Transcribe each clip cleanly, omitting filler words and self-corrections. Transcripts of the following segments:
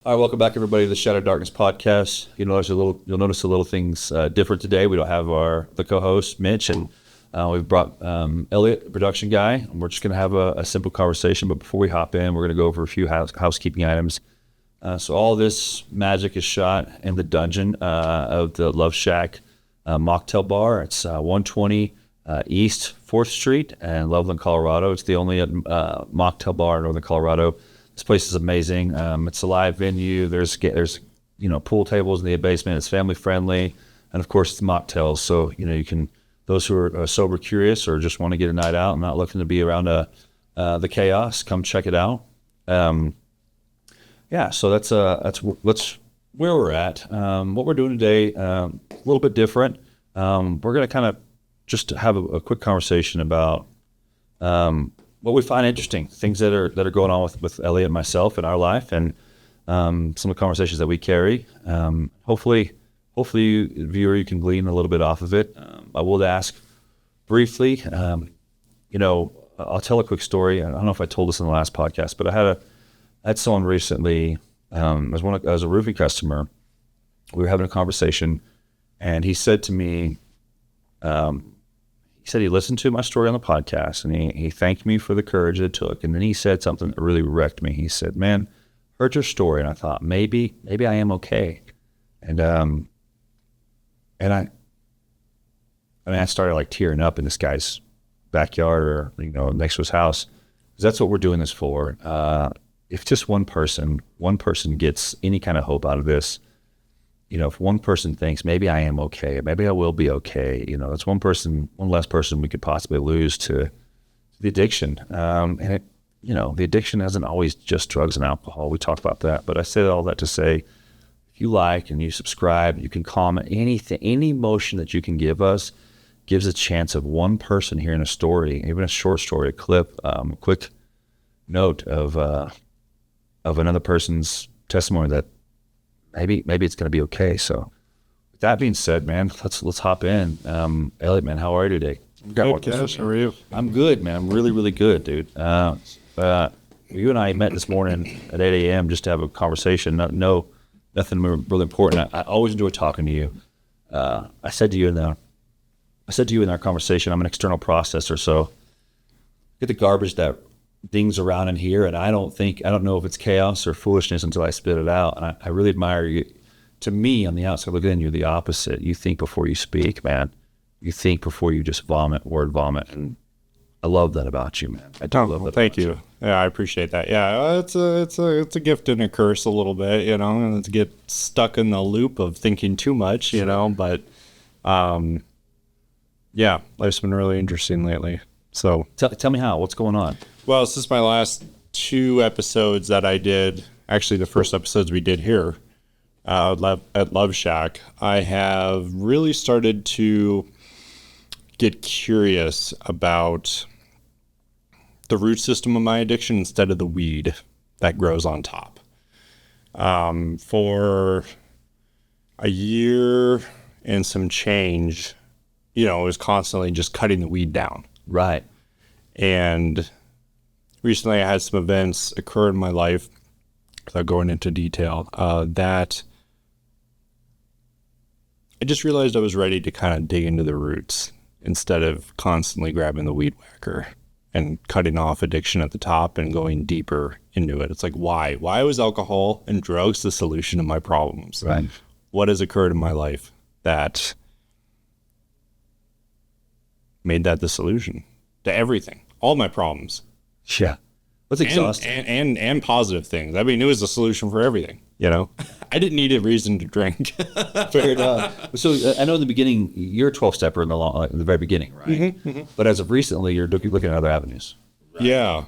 All right, welcome back, everybody, to the Shadow Darkness podcast. You'll notice a little things different today. We don't have the co-host Mitch, and we've brought Elliot, the production guy. And we're just going to have a simple conversation. But before we hop in, we're going to go over a few housekeeping items. So all this magic is shot in the dungeon of the Love Shack mocktail bar. It's 120 East 4th Street in Loveland, Colorado. It's the only mocktail bar in Northern Colorado. This place is amazing. It's a live venue. There's pool tables in the basement. It's family friendly, and of course it's mocktails. So you can, those who are sober curious or just want to get a night out and not looking to be around the chaos, come check it out. So that's where we're at. What we're doing today, a little bit different. We're going to kind of just have a quick conversation about what we find interesting, things that are going on with Elliot and myself in our life, and some of the conversations that we carry. Hopefully, viewer, you can glean a little bit off of it. I will ask briefly. I'll tell a quick story. I don't know if I told this in the last podcast, but I had someone recently. As a roofing customer, we were having a conversation, and he said to me, he said he listened to my story on the podcast, and he thanked me for the courage it took. And then he said something that really wrecked me. He said, "Man, heard your story, and I thought maybe I am okay." And I started like tearing up in this guy's backyard, or next to his house, because that's what we're doing this for. If just one person gets any kind of hope out of this, if one person thinks maybe I am okay, maybe I will be okay, that's one less person we could possibly lose to the addiction. And the addiction isn't always just drugs and alcohol. We talk about that, but I say all that to say, if you like and you subscribe, you can comment, any emotion that you can give us gives a chance of one person hearing a story, even a short story, a clip, a quick note of another person's testimony that maybe it's going to be okay. So with that being said, man, let's hop in. Elliot, man, how are you today? Good, Cash. How are you? I'm good, man. I'm really, really good, dude. You and I met this morning at 8 a.m. just to have a conversation. Nothing really important. I always enjoy talking to you. I said to you in our conversation, I'm an external processor, so get the garbage that dings around in here, and I don't know if it's chaos or foolishness until I spit it out. And I really admire you. To me, on the outside looking in, you're the opposite. You think before you speak, man. You think before you just word vomit, and I love that about you, man. Thank you. Yeah, I appreciate that. Yeah, it's a gift and a curse a little bit, and to get stuck in the loop of thinking too much, but yeah, life's been really interesting lately. So tell me what's going on. Well, this is my last 2 episodes that I did. Actually, the first episodes we did here at Love Shack. I have really started to get curious about the root system of my addiction instead of the weed that grows on top. For a year and some change, it was constantly just cutting the weed down. Right. And recently I had some events occur in my life, without going into detail, that I just realized I was ready to kind of dig into the roots instead of constantly grabbing the weed whacker and cutting off addiction at the top and going deeper into it. It's like, why? Why was alcohol and drugs the solution to my problems? Right. What has occurred in my life that made that the solution to everything, all my problems? Yeah, that's exhausting. And positive things. I mean, it was the solution for everything. I didn't need a reason to drink. Fair enough. So I know in the beginning you're a 12-stepper in the very beginning, right? Mm-hmm, mm-hmm. But as of recently, you're looking at other avenues. Right? Yeah.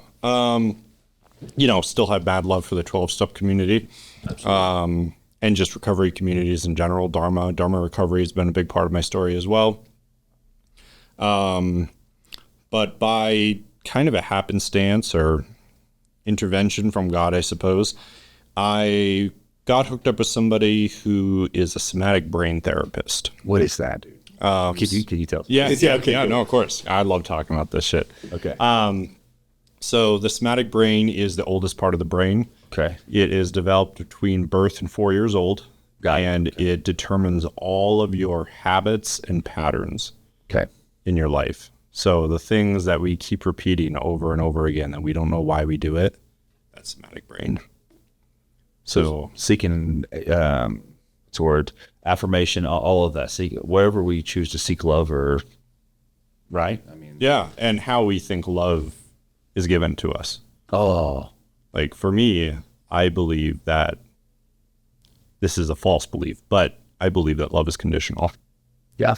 Still have bad love for the 12-step community. Absolutely. And just recovery communities in general. Dharma recovery has been a big part of my story as well. But by kind of a happenstance or intervention from God, I suppose, I got hooked up with somebody who is a somatic brain therapist. What is that, dude? Can you tell? Yeah, no, of course. I love talking about this shit. Okay. So the somatic brain is the oldest part of the brain. Okay. It is developed between birth and 4 years old. And it determines all of your habits and patterns in your life. So the things that we keep repeating over and over again that we don't know why we do it, that's somatic brain. So seeking toward affirmation, all of that, wherever we choose to seek love, or right? I mean, yeah, and how we think love is given to us. Oh, like for me, I believe that this is a false belief, but I believe that love is conditional. Yeah.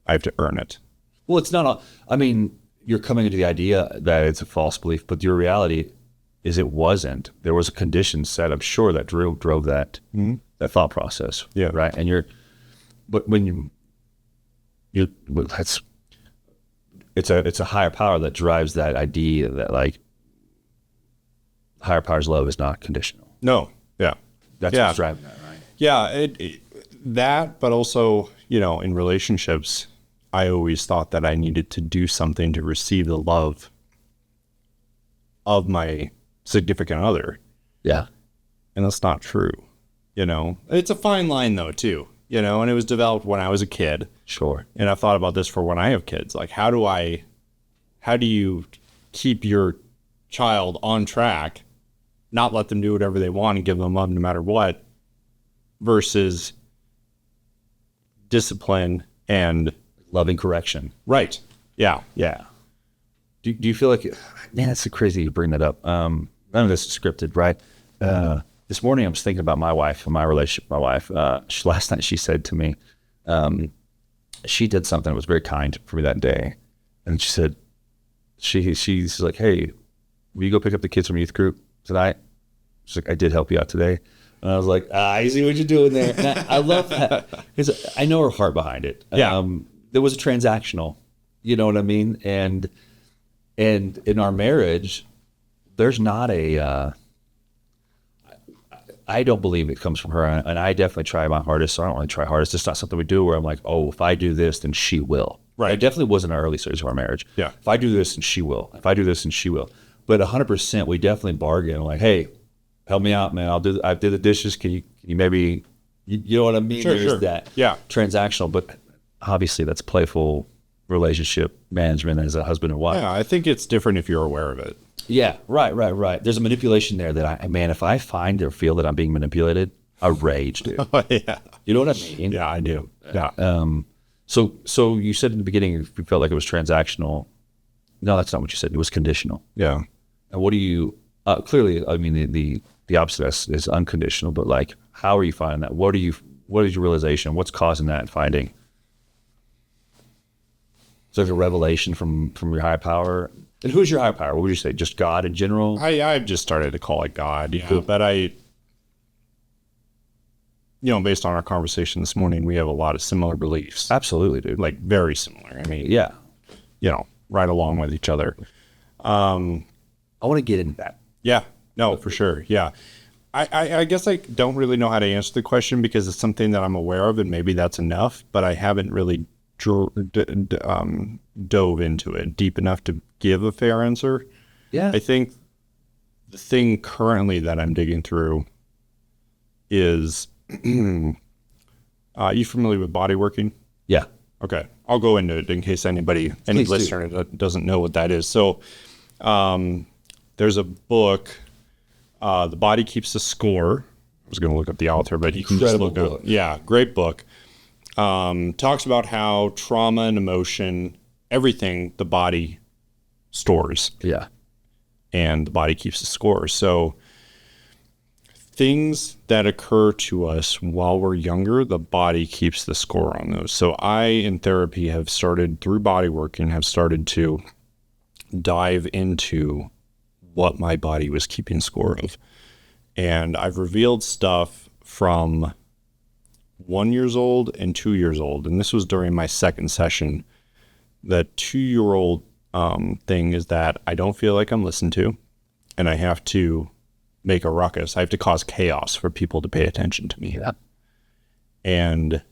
I have to earn it. Well, it's not, I mean, you're coming into the idea that it's a false belief, but your reality is it wasn't. There was a condition set, I'm sure, that drove that, that thought process. Yeah. Right. And but when it's a higher power that drives that idea that like higher power's love is not conditional. No. Yeah. That's what's driving that, right? Yeah, that, but also, in relationships, I always thought that I needed to do something to receive the love of my significant other. Yeah. And that's not true. It's a fine line though, too, and it was developed when I was a kid. Sure. And I've thought about this for when I have kids. Like, how do you keep your child on track, not let them do whatever they want and give them love no matter what, versus discipline and loving correction. Right. Yeah. Yeah. Do you feel like, man, it's so crazy you bring that up. None of this is scripted, right? This morning I was thinking about my wife and my relationship with my wife. Last night she said to me, she did something that was very kind for me that day. And she said, she's like, hey, will you go pick up the kids from youth group tonight? She's like, I did help you out today. And I was like, I see what you're doing there. And I love that. Because I know her heart behind it. Yeah. There was a transactional, you know what I mean? And in our marriage, there's not I don't believe it comes from her. And I definitely try my hardest. So I don't really try hardest. It's not something we do where I'm like, oh, if I do this, then she will. Right. It definitely was in our early stages of our marriage. Yeah. If I do this, then she will. If I do this, then she will. But 100%, we definitely bargain. Like, hey, help me out, man. I did the dishes. Can you maybe, you know what I mean? Sure, There's that transactional, but obviously that's playful relationship management as a husband and wife. Yeah, I think it's different if you're aware of it. Yeah, right. There's a manipulation there that if I find or feel that I'm being manipulated, I rage, dude. Yeah. You know what I mean? Yeah, I do. Yeah. So you said in the beginning you felt like it was transactional. No, that's not what you said. It was conditional. Yeah. And what do you, clearly, I mean, the opposite is unconditional, but like, how are you finding that? What is your realization? What's causing that finding? So there's a revelation from your higher power. And who's your higher power? What would you say? Just God in general? I've just started to call it God. Yeah. Cool. But based on our conversation this morning, we have a lot of similar beliefs. Absolutely, dude. Like very similar. I mean, yeah. Right along with each other. I want to get into that. Yeah. No, for sure. Yeah. I guess I don't really know how to answer the question because it's something that I'm aware of and maybe that's enough, but I haven't really dove into it deep enough to give a fair answer. Yeah. I think the thing currently that I'm digging through is, you familiar with body working? Yeah. Okay. I'll go into it in case any listener that doesn't know what that is. So there's a book, The Body Keeps the Score. I was going to look up the author, but you can just look up. Yeah, great book. Talks about how trauma and emotion, everything the body stores. Yeah. And the body keeps the score. So things that occur to us while we're younger, the body keeps the score on those. So I, in therapy, have started through body working, have started to dive into what my body was keeping score of. And I've revealed stuff from 1 year old and 2 years old. And this was during my second session. The 2-year-old thing is that I don't feel like I'm listened to, and I have to make a ruckus. I have to cause chaos for people to pay attention to me. Yeah. And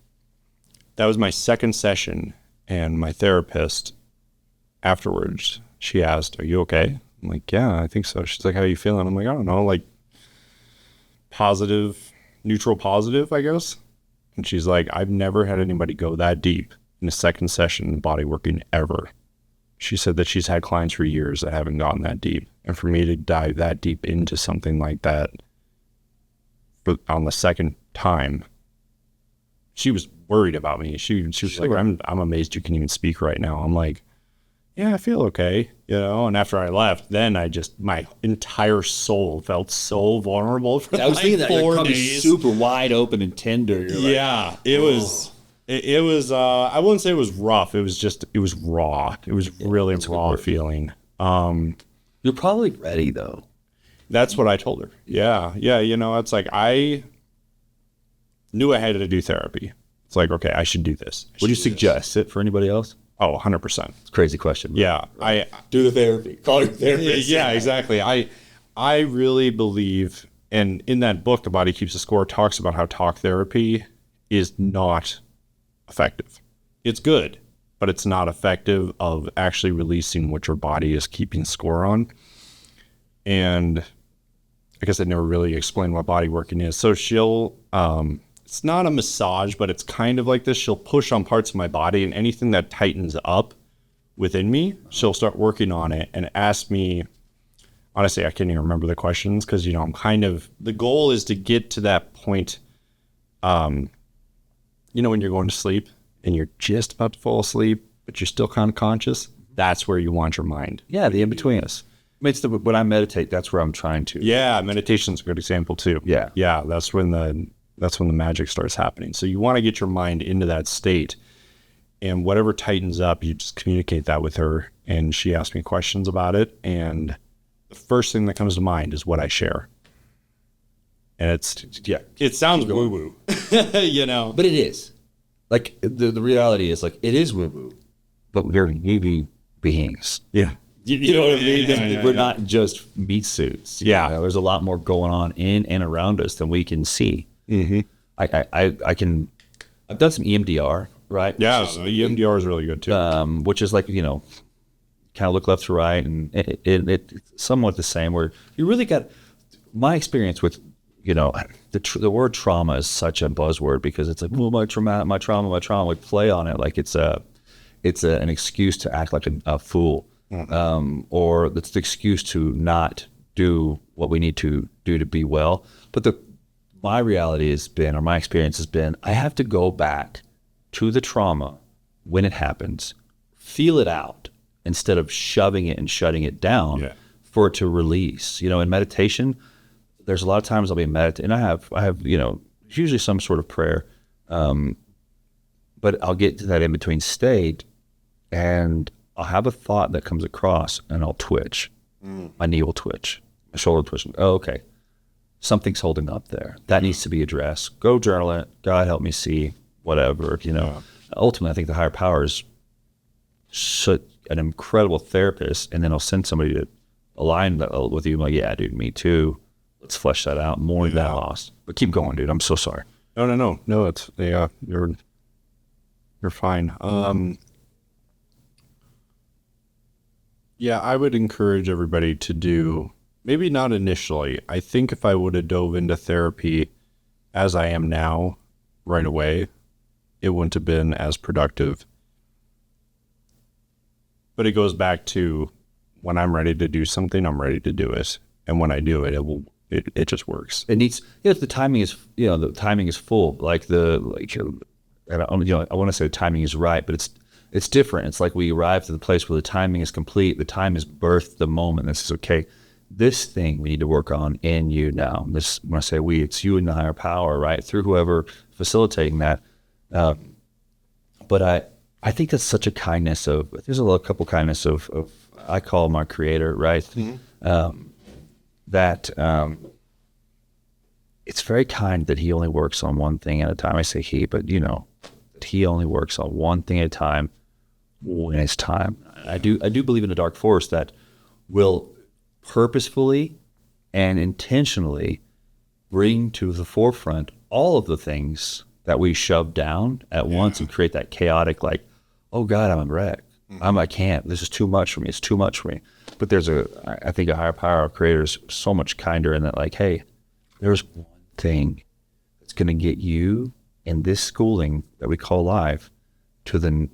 that was my second session. And my therapist afterwards, she asked, "Are you okay?" I'm like, "Yeah, I think so." She's like, "How are you feeling?" I'm like, "I don't know, like neutral positive, I guess. And she's like, I've never had anybody go that deep in a second session in body working ever. She said that she's had clients for years that haven't gotten that deep. And for me to dive that deep into something like that on the second time, she was worried about me. She was like, I'm amazed you can even speak right now. I'm like, yeah, I feel okay, and after I left, then my entire soul felt so vulnerable for I was like thinking that 4 probably days. super wide open and tender. Yeah, it was. It was. I wouldn't say it was rough. It was raw. It was really raw feeling. You're probably ready though. That's what I told her. Yeah. It's like I knew I had to do therapy. It's like, okay, I should do this. Would you suggest it for anybody else? Oh, 100%. It's a crazy question. Yeah. Right. Do the therapy. Call your therapist. Yeah, exactly. I really believe, and in that book, The Body Keeps the Score, talks about how talk therapy is not effective. It's good, but it's not effective of actually releasing what your body is keeping score on. And I guess I never really explained what body working is. So she'll, it's not a massage, but it's kind of like this. She'll push on parts of my body, and anything that tightens up within me, she'll start working on it and ask me. Honestly, I can't even remember the questions because, I'm the goal is to get to that point, when you're going to sleep and you're just about to fall asleep, but you're still kind of conscious. That's where you want your mind. Yeah, the in-between us. I mean, when I meditate, that's where I'm trying to. Yeah, meditation's a good example too. Yeah. Yeah, that's when the magic starts happening. So you want to get your mind into that state, and whatever tightens up, you just communicate that with her. And she asked me questions about it, and the first thing that comes to mind is what I share. And it sounds woo-woo, But it is. Like, the reality is, like, it is woo-woo, but we're woo-woo beings. Yeah. You know what I mean? We're not just meat suits. Yeah. There's a lot more going on in and around us than we can see. Mm-hmm. I've done some EMDR, right? Yeah, EMDR is really good too. Which is like, kind of look left to right, and it's somewhat the same, where you really got, my experience with, the word trauma is such a buzzword because it's like, well, my trauma, we play on it like it's an excuse to act like a fool. Mm-hmm. Or it's the excuse to not do what we need to do to be well. But my reality has been, or my experience has been, I have to go back to the trauma when it happens, feel it out instead of shoving it and shutting it down for it to release. In meditation, there's a lot of times I'll be meditating, and I have usually some sort of prayer, but I'll get to that in between state, and I'll have a thought that comes across, and I'll twitch. My knee will twitch, my shoulder will twitch. Oh, okay. Something's holding up there. That needs to be addressed. Go journal it. God help me see, whatever, Ultimately, I think the higher power is an incredible therapist, and then I'll send somebody to align with you. I'm like, yeah, dude, me too. Let's flesh that out. Mourn that loss. But keep going, dude. I'm so sorry. No, it's, you're fine. Yeah, I would encourage everybody to do, maybe not initially. I think if I would have dove into therapy as I am now right away, it wouldn't have been as productive. But it goes back to, when I'm ready to do something, I'm ready to do it. And when I do it, it just works. It needs, the timing is, the timing is full. I want to say the timing is right, but it's different. It's like we arrive to the place where the timing is complete. The time is birthed the moment. This is okay. This thing we need to work on in you now. This, when I say we, it's you and the higher power, right? Through whoever facilitating that. But I think that's such a kindness of, there's a couple kindness of I call my creator, right? Mm-hmm. That it's very kind that he only works on one thing at a time. I say he, but that he only works on one thing at a time when it's time. I do believe in a dark force that will purposefully and intentionally bring to the forefront all of the things that we shove down at once and create that chaotic, like, oh God, I'm a wreck. I can't. This is too much for me. It's too much for me. But I think a higher power of creator is so much kinder in that, like, hey, there's one thing that's going to get you in this schooling that we call life to the,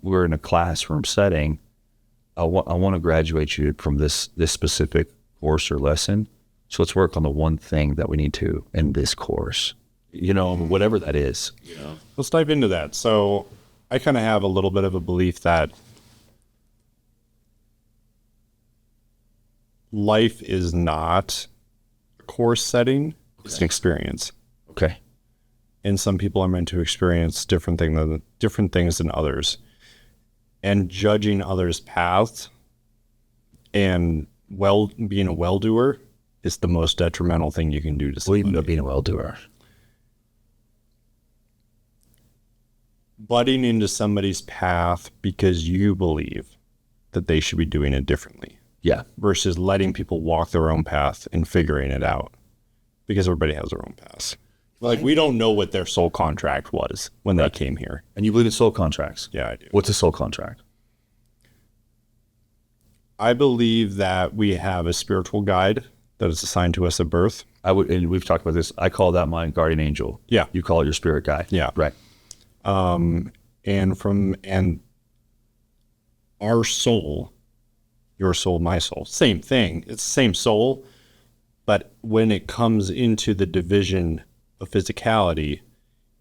we're in a classroom setting. I want to graduate you from this specific course or lesson. So let's work on the one thing that we need to in this course, whatever that is. Let's dive into that. So I kind of have a little bit of a belief that life is not a course setting, it's an experience. Okay. And some people are meant to experience different things than others. And judging others' paths and being a well-doer is the most detrimental thing you can do to somebody. What do you mean by being a well-doer? Butting into somebody's path because you believe that they should be doing it differently. Yeah. Versus letting people walk their own path and figuring it out. Because everybody has their own paths. Like, we don't know what their soul contract was when they came here. And you believe in soul contracts? Yeah, I do. What's a soul contract? I believe that we have a spiritual guide that is assigned to us at birth. And we've talked about this. I call that my guardian angel. Yeah. You call it your spirit guide. Yeah. Right. And our soul, your soul, my soul, same thing. It's the same soul. But when it comes into the division of physicality,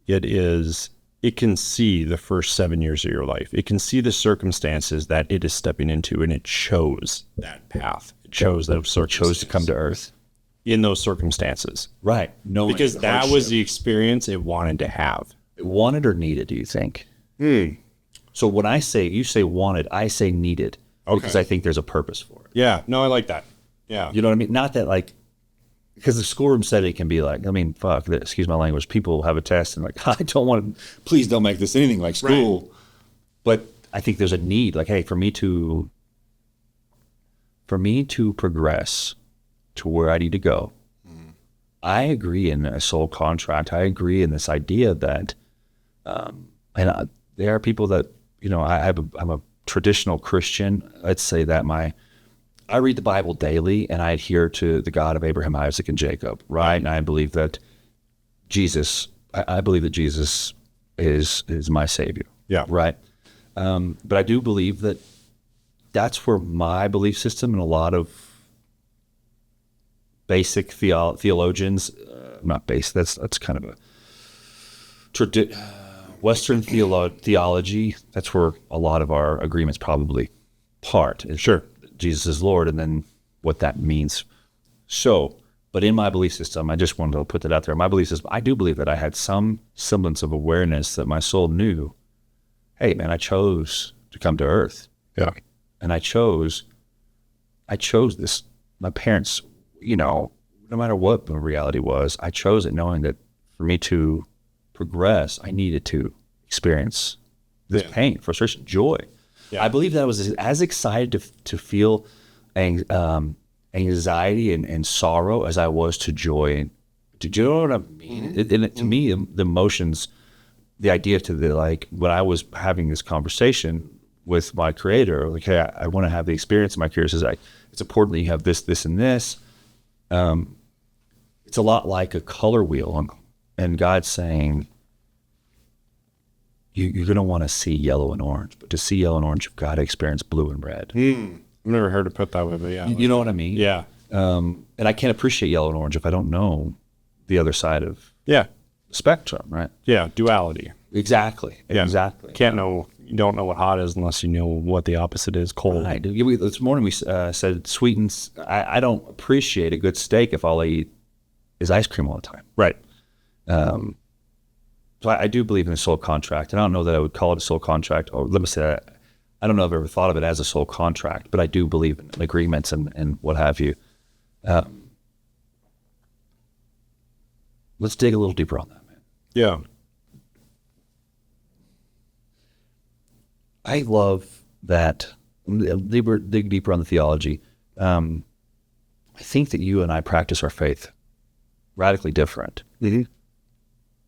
it can see the first 7 years of your life. It can see the circumstances that it is stepping into, and it chose that path. It chose those circumstances. Chose to come to earth. In those circumstances. Right. No, because that was the experience it wanted to have. It wanted or needed, do you think? So when you say wanted, I say needed. Okay. Because I think there's a purpose for it. Yeah. No, I like that. Yeah. You know what I mean? Not that because the schoolroom setting can be excuse my language, people have a test and I don't want to, please don't make this anything like school. Right. But I think there's a need, hey, for me to progress to where I need to go. I agree in a soul contract. I agree in this idea that, there are people that, I'm a traditional Christian. I'd say that I read the Bible daily and I adhere to the God of Abraham, Isaac, and Jacob, right? And I believe that Jesus is my savior. Yeah. Right. But I do believe that that's where my belief system and a lot of basic theologians, not basic, that's kind of a Western theology, that's where a lot of our agreements probably part. Sure. Jesus is Lord, and then what that means. So, but in my belief system, I just wanted to put that out there. My belief system, I do believe that I had some semblance of awareness that my soul knew, hey, man, I chose to come to earth. Yeah. And I chose this. My parents, no matter what the reality was, I chose it knowing that for me to progress, I needed to experience this pain, frustration, joy. Yeah. I believe that I was as excited to feel anxiety and sorrow as I was to joy. Do you know what I mean? To me, the emotions, the idea when I was having this conversation with my creator, hey, I want to have the experience of my creator. Says, it's important that you have this, this, and this. It's a lot like a color wheel, and God's saying, you're going to want to see yellow and orange, but to see yellow and orange, you've got to experience blue and red. I've never heard it put that way, but yeah. You know what I mean? Yeah. And I can't appreciate yellow and orange if I don't know the other side of the spectrum, right? Yeah, duality. Exactly. Yeah. Exactly. You don't know what hot is unless you know what the opposite is, cold. Right. This morning we said sweetens. I don't appreciate a good steak if all I eat is ice cream all the time. Right. So I do believe in a soul contract, and I don't know that I would call it a soul contract, or let me say that, I don't know if I've ever thought of it as a soul contract, but I do believe in agreements and what have you. Let's dig a little deeper on that, man. Yeah. I love that. Dig deeper on the theology. I think that you and I practice our faith radically different. Mm-hmm.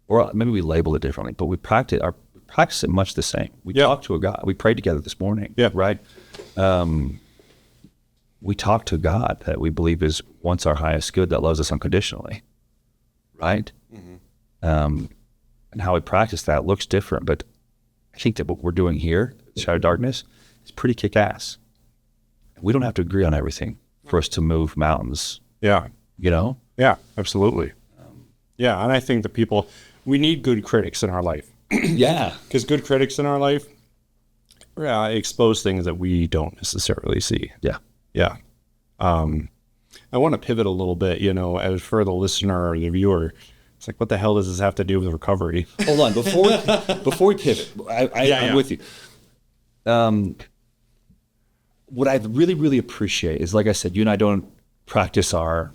Or maybe we label it differently, but we practice it much the same. We talk to a God. We prayed together this morning, right? We talk to a God that we believe is once our highest good, that loves us unconditionally. right? And how we practice that looks different, but I think that what we're doing here, Shadow of Darkness, is pretty kick-ass. We don't have to agree on everything for us to move mountains. Yeah. You know? Yeah, absolutely. Yeah, and I think that we need good critics in our life. Yeah. Because good critics in our life expose things that we don't necessarily see. Yeah. Yeah. I want to pivot a little bit, as for the listener or the viewer. It's like, what the hell does this have to do with recovery? Hold on. Before we pivot, I'm with you. What I really, really appreciate is, like I said, you and I don't practice our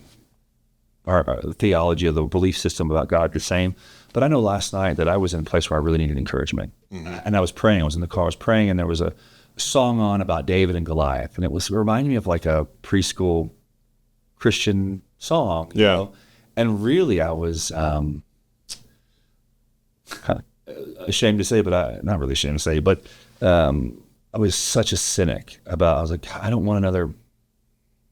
theology of the belief system about God the same. But I know last night that I was in a place where I really needed encouragement. And I was praying. I was in the car. I was praying, and there was a song on about David and Goliath. And it reminded me of like a preschool Christian song. You know? And really, I was ashamed to say, but not really ashamed to say, but I was such a cynic about, I was like, I don't want another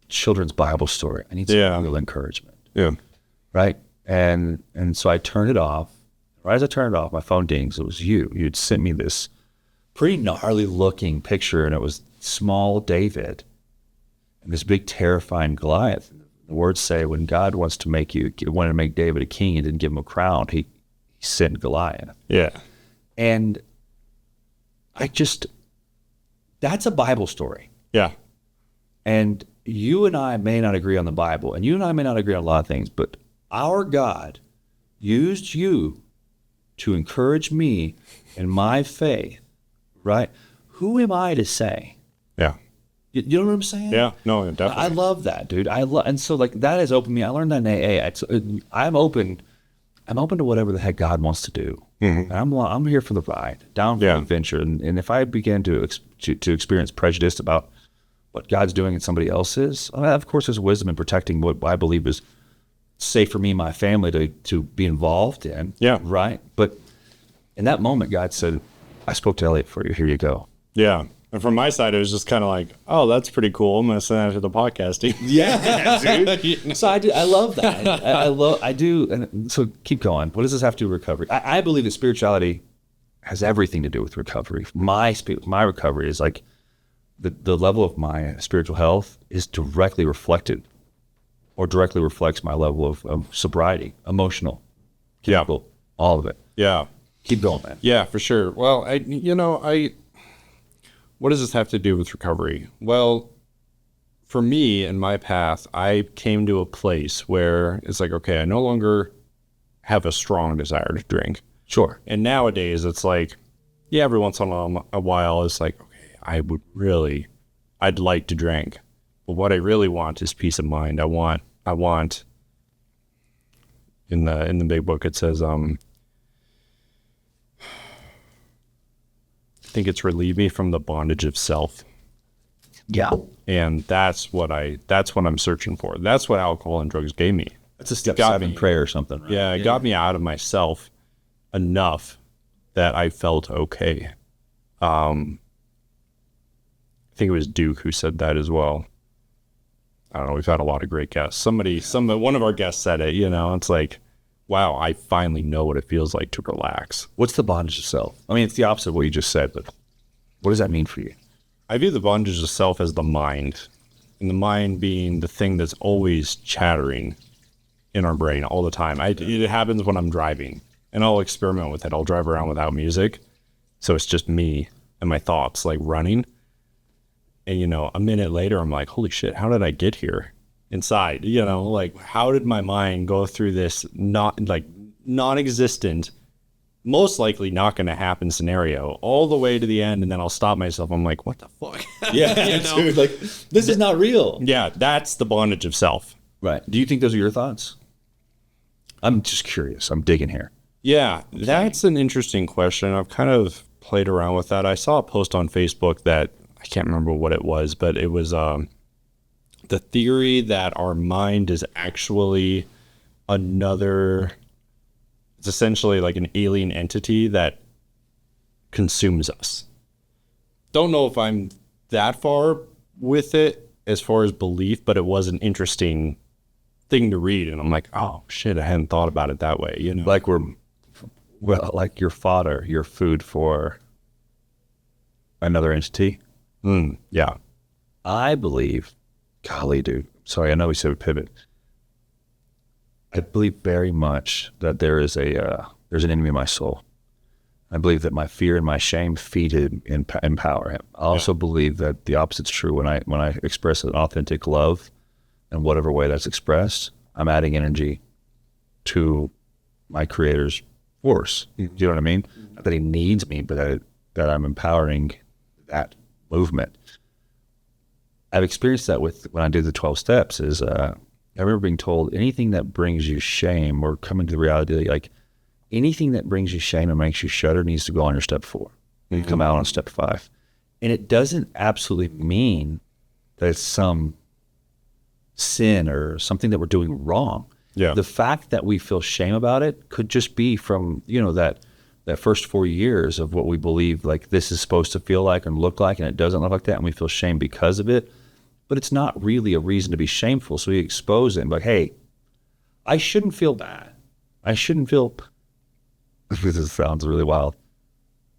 children's Bible story. I need some real encouragement. Yeah. Right? And so I turned it off. Right as I turned it off, my phone dings. It was you. You'd sent me this pretty gnarly looking picture, and it was small David and this big terrifying Goliath. The words say, when God wanted to make David a king and didn't give him a crown, he sent Goliath. Yeah. And that's a Bible story. Yeah. And you and I may not agree on the Bible, and you and I may not agree on a lot of things, but our God used you to encourage me in my faith, right? Who am I to say? Yeah. You know what I'm saying? Yeah, no, definitely. I love that, dude. And so like that has opened me. I learned that in AA. I'm open to whatever the heck God wants to do. And I'm here for the ride, down for the adventure. And if I begin to experience prejudice about what God's doing and somebody else's, of course, there's wisdom in protecting what I believe is safe for me and my family to be involved in. Yeah. Right. But in that moment, God said, I spoke to Elliot for you. Here you go. Yeah. And from my side, it was just kind of like, oh, that's pretty cool. I'm going to send that to the podcast team. Yeah, dude. So I love that. I do. And so keep going. What does this have to do with recovery? I believe that spirituality has everything to do with recovery. My recovery is like the level of my spiritual health is directly reflected or directly reflects my level of sobriety, emotional, chemical, all of it. Yeah. Keep going, man. Yeah, for sure. Well, what does this have to do with recovery? Well, for me in my path, I came to a place where it's like, okay, I no longer have a strong desire to drink. Sure. And nowadays it's like, yeah, every once in a while it's like, okay, I'd like to drink. But what I really want is peace of mind. I want in the big book it says, I think it's relieve me from the bondage of self. Yeah. And that's what I'm searching for. That's what alcohol and drugs gave me. That's a step 7 prayer or something, right? Yeah, it got me out of myself enough that I felt okay. I think it was Duke who said that as well. I don't know, we've had a lot of great guests. One of our guests said it, it's like, wow, I finally know what it feels like to relax. What's the bondage of self? I mean, it's the opposite of what you just said, but what does that mean for you? I view the bondage of self as the mind, and the mind being the thing that's always chattering in our brain all the time. It happens when I'm driving, and I'll experiment with it. I'll drive around without music, so it's just me and my thoughts like running. And, a minute later, I'm like, holy shit, how did I get here? Inside, like how did my mind go through this non-existent, most likely not going to happen scenario all the way to the end, and then I'll stop myself. I'm like, what the fuck? Yeah, dude, like this is not real. Yeah, that's the bondage of self. Right. Do you think those are your thoughts? I'm just curious. I'm digging here. Yeah, that's an interesting question. I've kind of played around with that. I saw a post on Facebook that I can't remember what it was, but it was the theory that our mind is actually it's essentially like an alien entity that consumes us. Don't know if I'm that far with it as far as belief, but it was an interesting thing to read, and I'm like, oh shit, I hadn't thought about it that way, you know. Like like your fodder, your food for another entity. Yeah. I believe, golly, dude. Sorry, I know we said we pivot. I believe very much that there's an enemy in my soul. I believe that my fear and my shame feed him and empower him. I also believe that the opposite's true. When I express an authentic love, in whatever way that's expressed, I'm adding energy to my creator's force. You know what I mean? Not that he needs me, but that I'm empowering that movement. I've experienced that when I do the 12 steps. I remember being told anything that brings you shame, or coming to the reality, like anything that brings you shame and makes you shudder needs to go on your step 4. You come out on step 5. And it doesn't absolutely mean that it's some sin or something that we're doing wrong. Yeah. The fact that we feel shame about it could just be from, that first 4 years of what we believe like this is supposed to feel like and look like, and it doesn't look like that, and we feel shame because of it. But it's not really a reason to be shameful. So we expose it and be like, hey, I shouldn't feel bad. I shouldn't feel, this sounds really wild.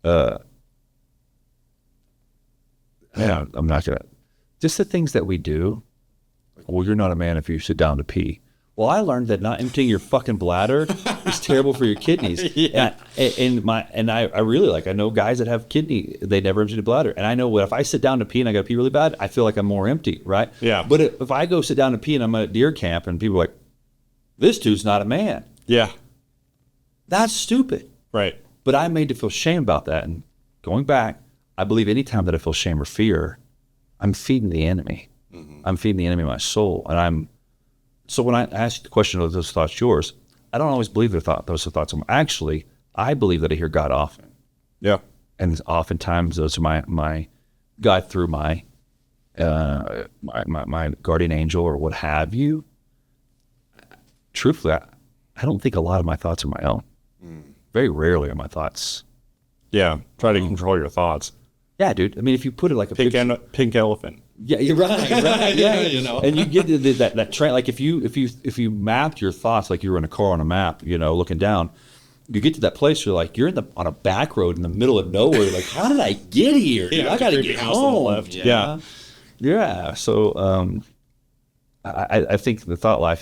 Yeah, I'm not gonna, just the things that we do. Well, you're not a man if you sit down to pee. Well, I learned that not emptying your fucking bladder is terrible for your kidneys. Yeah. I really I know guys that have they never empty the bladder. And I know if I sit down to pee and I got to pee really bad, I feel like I'm more empty, right? Yeah. But if I go sit down to pee and I'm at deer camp and people are like, this dude's not a man. Yeah. That's stupid. Right. But I'm made to feel shame about that. And going back, I believe anytime that I feel shame or fear, I'm feeding the enemy. I'm feeding the enemy my soul. And so when I ask the question, are those thoughts yours? I don't always believe those are thoughts. Actually, I believe that I hear God often. Yeah. And oftentimes those are my God through my guardian angel or what have you. Truthfully, I don't think a lot of my thoughts are my own. Very rarely are my thoughts. Yeah. Try to control your thoughts. Yeah, dude. I mean, if you put it like a Pink elephant. Yeah, you're right. Yeah, You know. And you get to that train. Like if you mapped your thoughts like you were in a car on a map, looking down, you get to that place where you're on a back road in the middle of nowhere. You're like, how did I get here? Yeah, I got to get house home. on the left. Yeah. So I think the thought life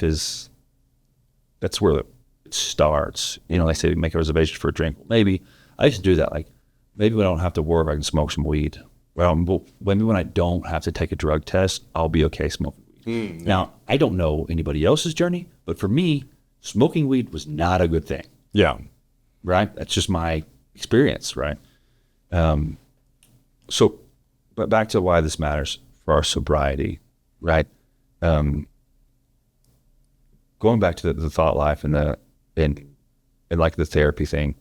that's where it starts. They say make a reservation for a drink. Maybe I used to do that. Like maybe when I don't have to work, I can smoke some weed. Well, maybe when I don't have to take a drug test, I'll be okay smoking weed. Now, I don't know anybody else's journey, but for me, smoking weed was not a good thing. Yeah. Right? That's just my experience, right? So, but back to why this matters for our sobriety, right? Going back to the thought life and like the therapy thing.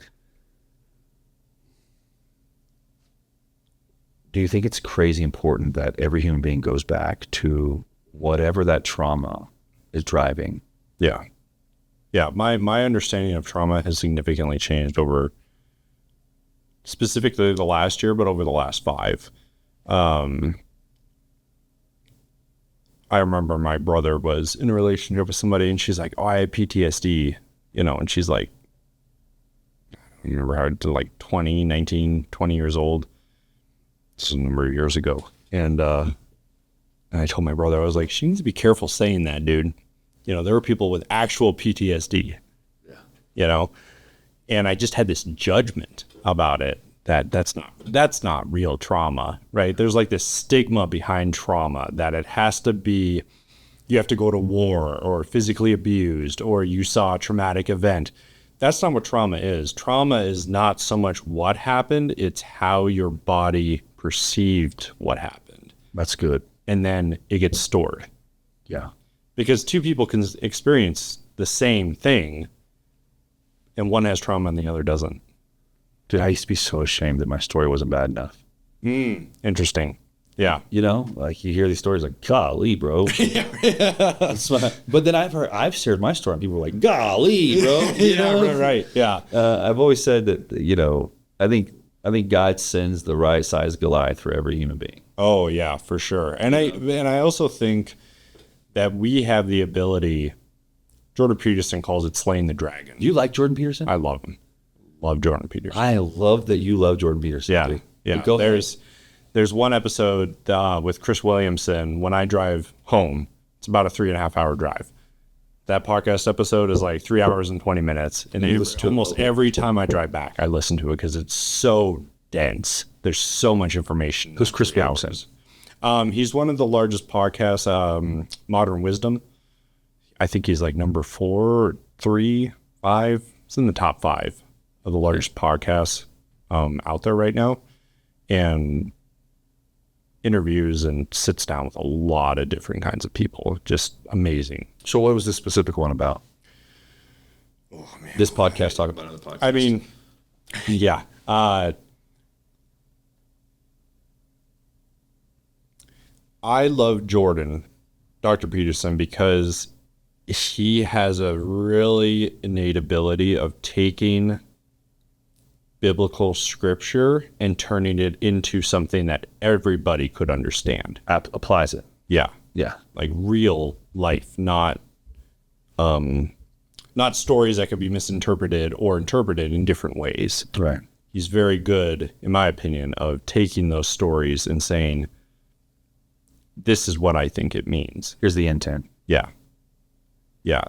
Do you think it's crazy important that every human being goes back to whatever that trauma is driving? Yeah. Yeah. My understanding of trauma has significantly changed over specifically the last year, but over the last 5. I remember my brother was in a relationship with somebody and she's like, oh, I have PTSD, and she's like, I remember how to 19, 20 years old. This is a number of years ago. And I told my brother, I was like, she needs to be careful saying that, dude. There were people with actual PTSD, and I just had this judgment about it that that's not real trauma, right? There's this stigma behind trauma that it has to be, you have to go to war or physically abused or you saw a traumatic event. That's not what trauma is. Trauma is not so much what happened, it's how your body perceived what happened. That's good. And then it gets stored. Yeah. Because 2 people can experience the same thing and one has trauma and the other doesn't. Dude, I used to be so ashamed that my story wasn't bad enough. Interesting. Yeah. Like you hear these stories like, golly, bro. But then I've shared my story and people were like, golly, bro. Right. Yeah. I've always said that, I think God sends the right size Goliath for every human being. Oh yeah, for sure. And I also think that we have the ability Jordan Peterson calls it slaying the dragon. Do you like Jordan Peterson? I love him. Love Jordan Peterson. I love that you love Jordan Peterson. Yeah, dude. yeah. Go ahead. There's one episode with Chris Williamson. When I drive home, it's about a 3.5 hour drive. That podcast episode is like 3 hours and 20 minutes, and almost every time I drive back, I listen to it because it's so dense. There's so much information. Who's Chris Williamson? He's one of the largest podcasts, Modern Wisdom. I think he's like number 4, 3, 5. It's in the top 5 of the largest podcasts out there right now, and interviews and sits down with a lot of different kinds of people. Just amazing. So what was this specific one about? Oh, man. This podcast talking about another podcast. I mean, yeah. I love Dr. Peterson, because he has a really innate ability of taking biblical scripture and turning it into something that everybody could understand. Applies it. Yeah. Yeah. Like real life, not stories that could be misinterpreted or interpreted in different ways. Right. He's very good, in my opinion, of taking those stories and saying, this is what I think it means. Here's the intent. Yeah. Yeah.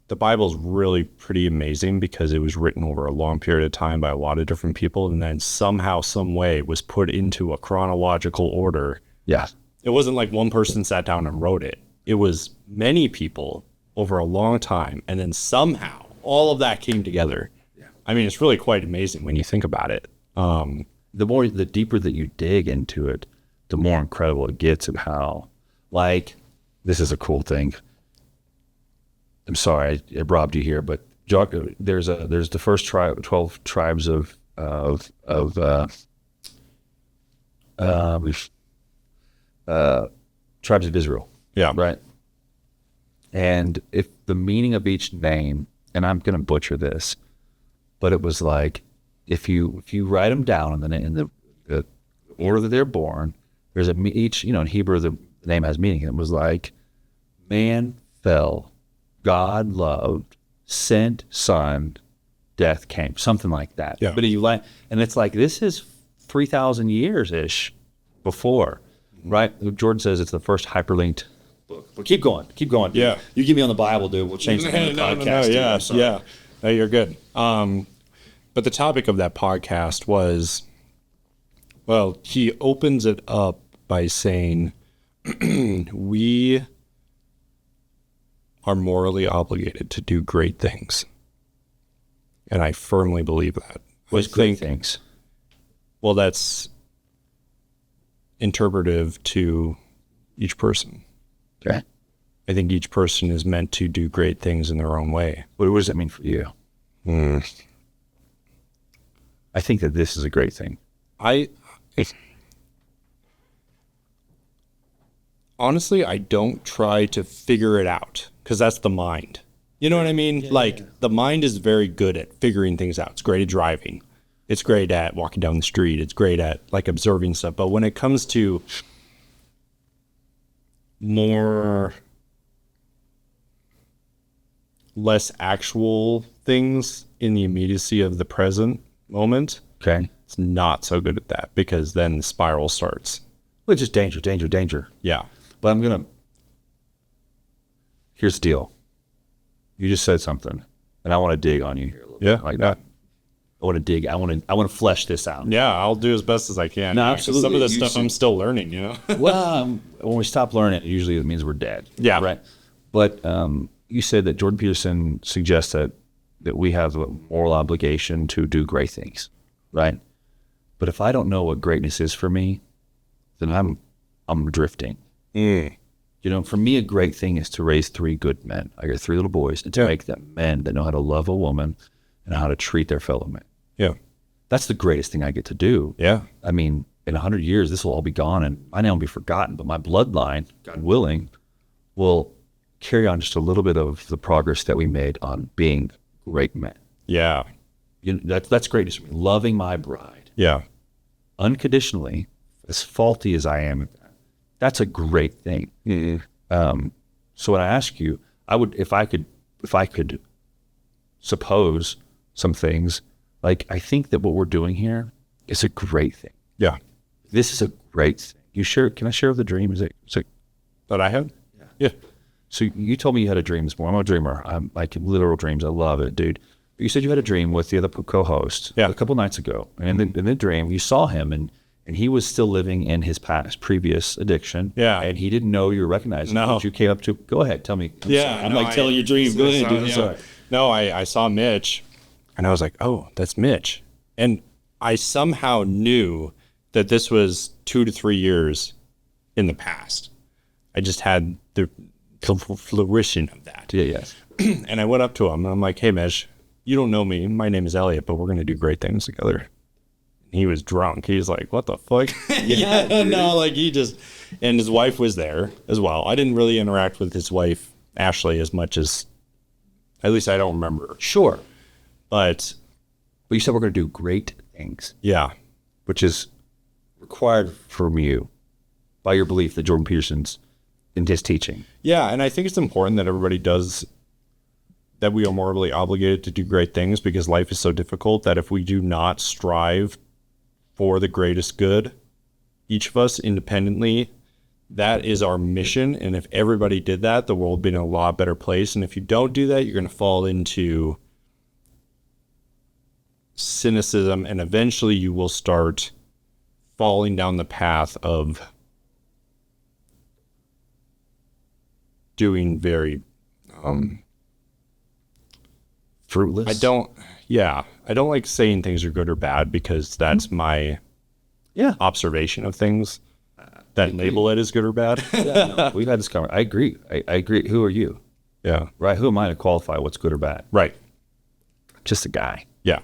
The Bible's really pretty amazing because it was written over a long period of time by a lot of different people, and then somehow, some way was put into a chronological order. Yeah. It wasn't like one person sat down and wrote it. It was many people over a long time, and then somehow all of that came together. Yeah. I mean, it's really quite amazing when you think about it. The deeper that you dig into it, the more incredible it gets of how, like, this is a cool thing. I'm sorry I robbed you here, but there's the first 12 tribes of tribes of Israel. Yeah. Right. And if the meaning of each name, and I'm going to butcher this, but it was like, if you write them down in the order that they're born, there's each, in Hebrew, the name has meaning. And it was like, man fell, God loved, sent, son, death came, something like that. Yeah. But and it's like, this is 3,000 years ish before, right? Jordan says it's the first hyperlinked book. But keep going. Yeah. You get me on the Bible, dude. We'll change the podcast. No, yeah, I'm sorry. yeah. No, you're good. But the topic of that podcast was, well, he opens it up by saying, we are morally obligated to do great things. And I firmly believe that. What's great things? Well, that's interpretive to each person. Okay. I think each person is meant to do great things in their own way. What does that mean for you? I think that this is a great thing. Honestly, I don't try to figure it out, because that's the mind. You know what I mean? Yeah. The mind is very good at figuring things out. It's great at driving. It's great at walking down the street. It's great at observing stuff. But when it comes to less actual things in the immediacy of the present moment, okay, it's not so good at that, because then the spiral starts. Well, it's just danger. Yeah. But here's the deal. You just said something, and I want to dig on you here a little bit. Like that. I want to dig. I want to flesh this out. Yeah, I'll do as best as I can. No, absolutely. Some of this stuff I'm still learning, Well, when we stop learning, usually it means we're dead. Yeah. Right. But you said that Jordan Peterson suggests that we have a moral obligation to do great things, right? But if I don't know what greatness is for me, then I'm drifting. For me, a great thing is to raise 3 good men. I got 3 little boys, and to make them men that know how to love a woman and how to treat their fellow men. Yeah. That's the greatest thing I get to do. Yeah. I mean, in 100 years, this will all be gone, and my name will be forgotten, but my bloodline, God willing, will carry on just a little bit of the progress that we made on being great men. Yeah. That's greatness for me. Loving my bride. Yeah. Unconditionally, as faulty as I am, that's a great thing. So when I ask you, if I could if I could suppose some things, like I think that what we're doing here is a great thing. Yeah. This is a great thing. You sure? Can I share the dream? Is it That I had? Yeah. so you told me you had a dream this morning. I'm a dreamer. I'm like literal dreams. I love it, dude. But you said you had a dream with the other co-host a couple nights ago. And in the dream, you saw him and he was still living in his previous addiction. Yeah. And he didn't know you were recognizing him. No. But you came up to, go ahead, tell me. I'm no, telling your dream. Go ahead, dude. I'm sorry. No, I saw Mitch and I was like, oh, that's Mitch. And I somehow knew that this was 2 to 3 years in the past. I just had the fruition of that. Yeah, yes. And I went up to him and I'm like, hey, Mitch, you don't know me. My name is Elliot, but we're going to do great things together. He was drunk. He's like, what the fuck? No, like he just, and his wife was there as well. I didn't really interact with his wife, Ashley, as much as, at least I don't remember. Sure. But you said we're going to do great things, yeah, which is required from you by your belief that Jordan Peterson's in his teaching. yeah. And I think it's important that everybody does, that we are morally obligated to do great things because life is so difficult that if we do not strive for the greatest good, each of us independently, that is our mission. And if everybody did that, the world would be in a lot better place. And if you don't do that, you're going to fall into cynicism, and eventually you will start falling down the path of doing very Fruitless. I don't like saying things are good or bad because that's my observation of things that label it as good or bad. No, we've had this conversation. I agree. I agree. Who are you? Yeah. Right. Who am I to qualify what's good or bad? Right. Just a guy. Yeah.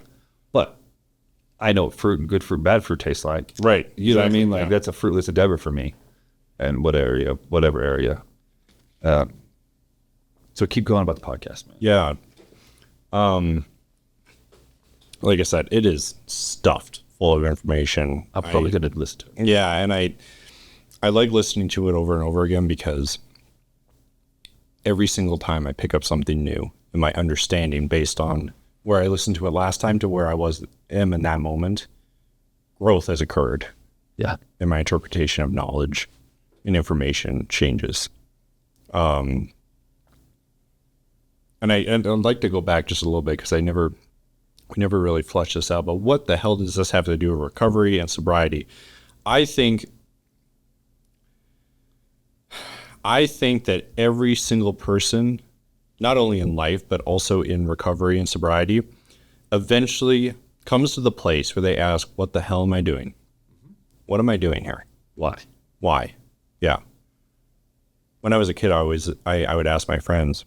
But I know what fruit and good fruit, bad fruit tastes like. Right. You know what I mean? Like Yeah. that's a fruitless endeavor for me. And whatever area. So keep going about the podcast, man. Yeah. Like I said, it is stuffed full of information. I'm probably going to listen to it. Yeah, and I like listening to it over and over again because every single time I pick up something new in my understanding based on where I listened to it last time to where I am in that moment, growth has occurred. Yeah. And my interpretation of knowledge and information changes. And I'd like to go back just a little bit because we never really fleshed this out. But what the hell does this have to do with recovery and sobriety? I think that every single person, not only in life but also in recovery and sobriety, eventually comes to the place where they ask, "What the hell am I doing? What am I doing here? Why?" Yeah. When I was a kid, I would ask my friends,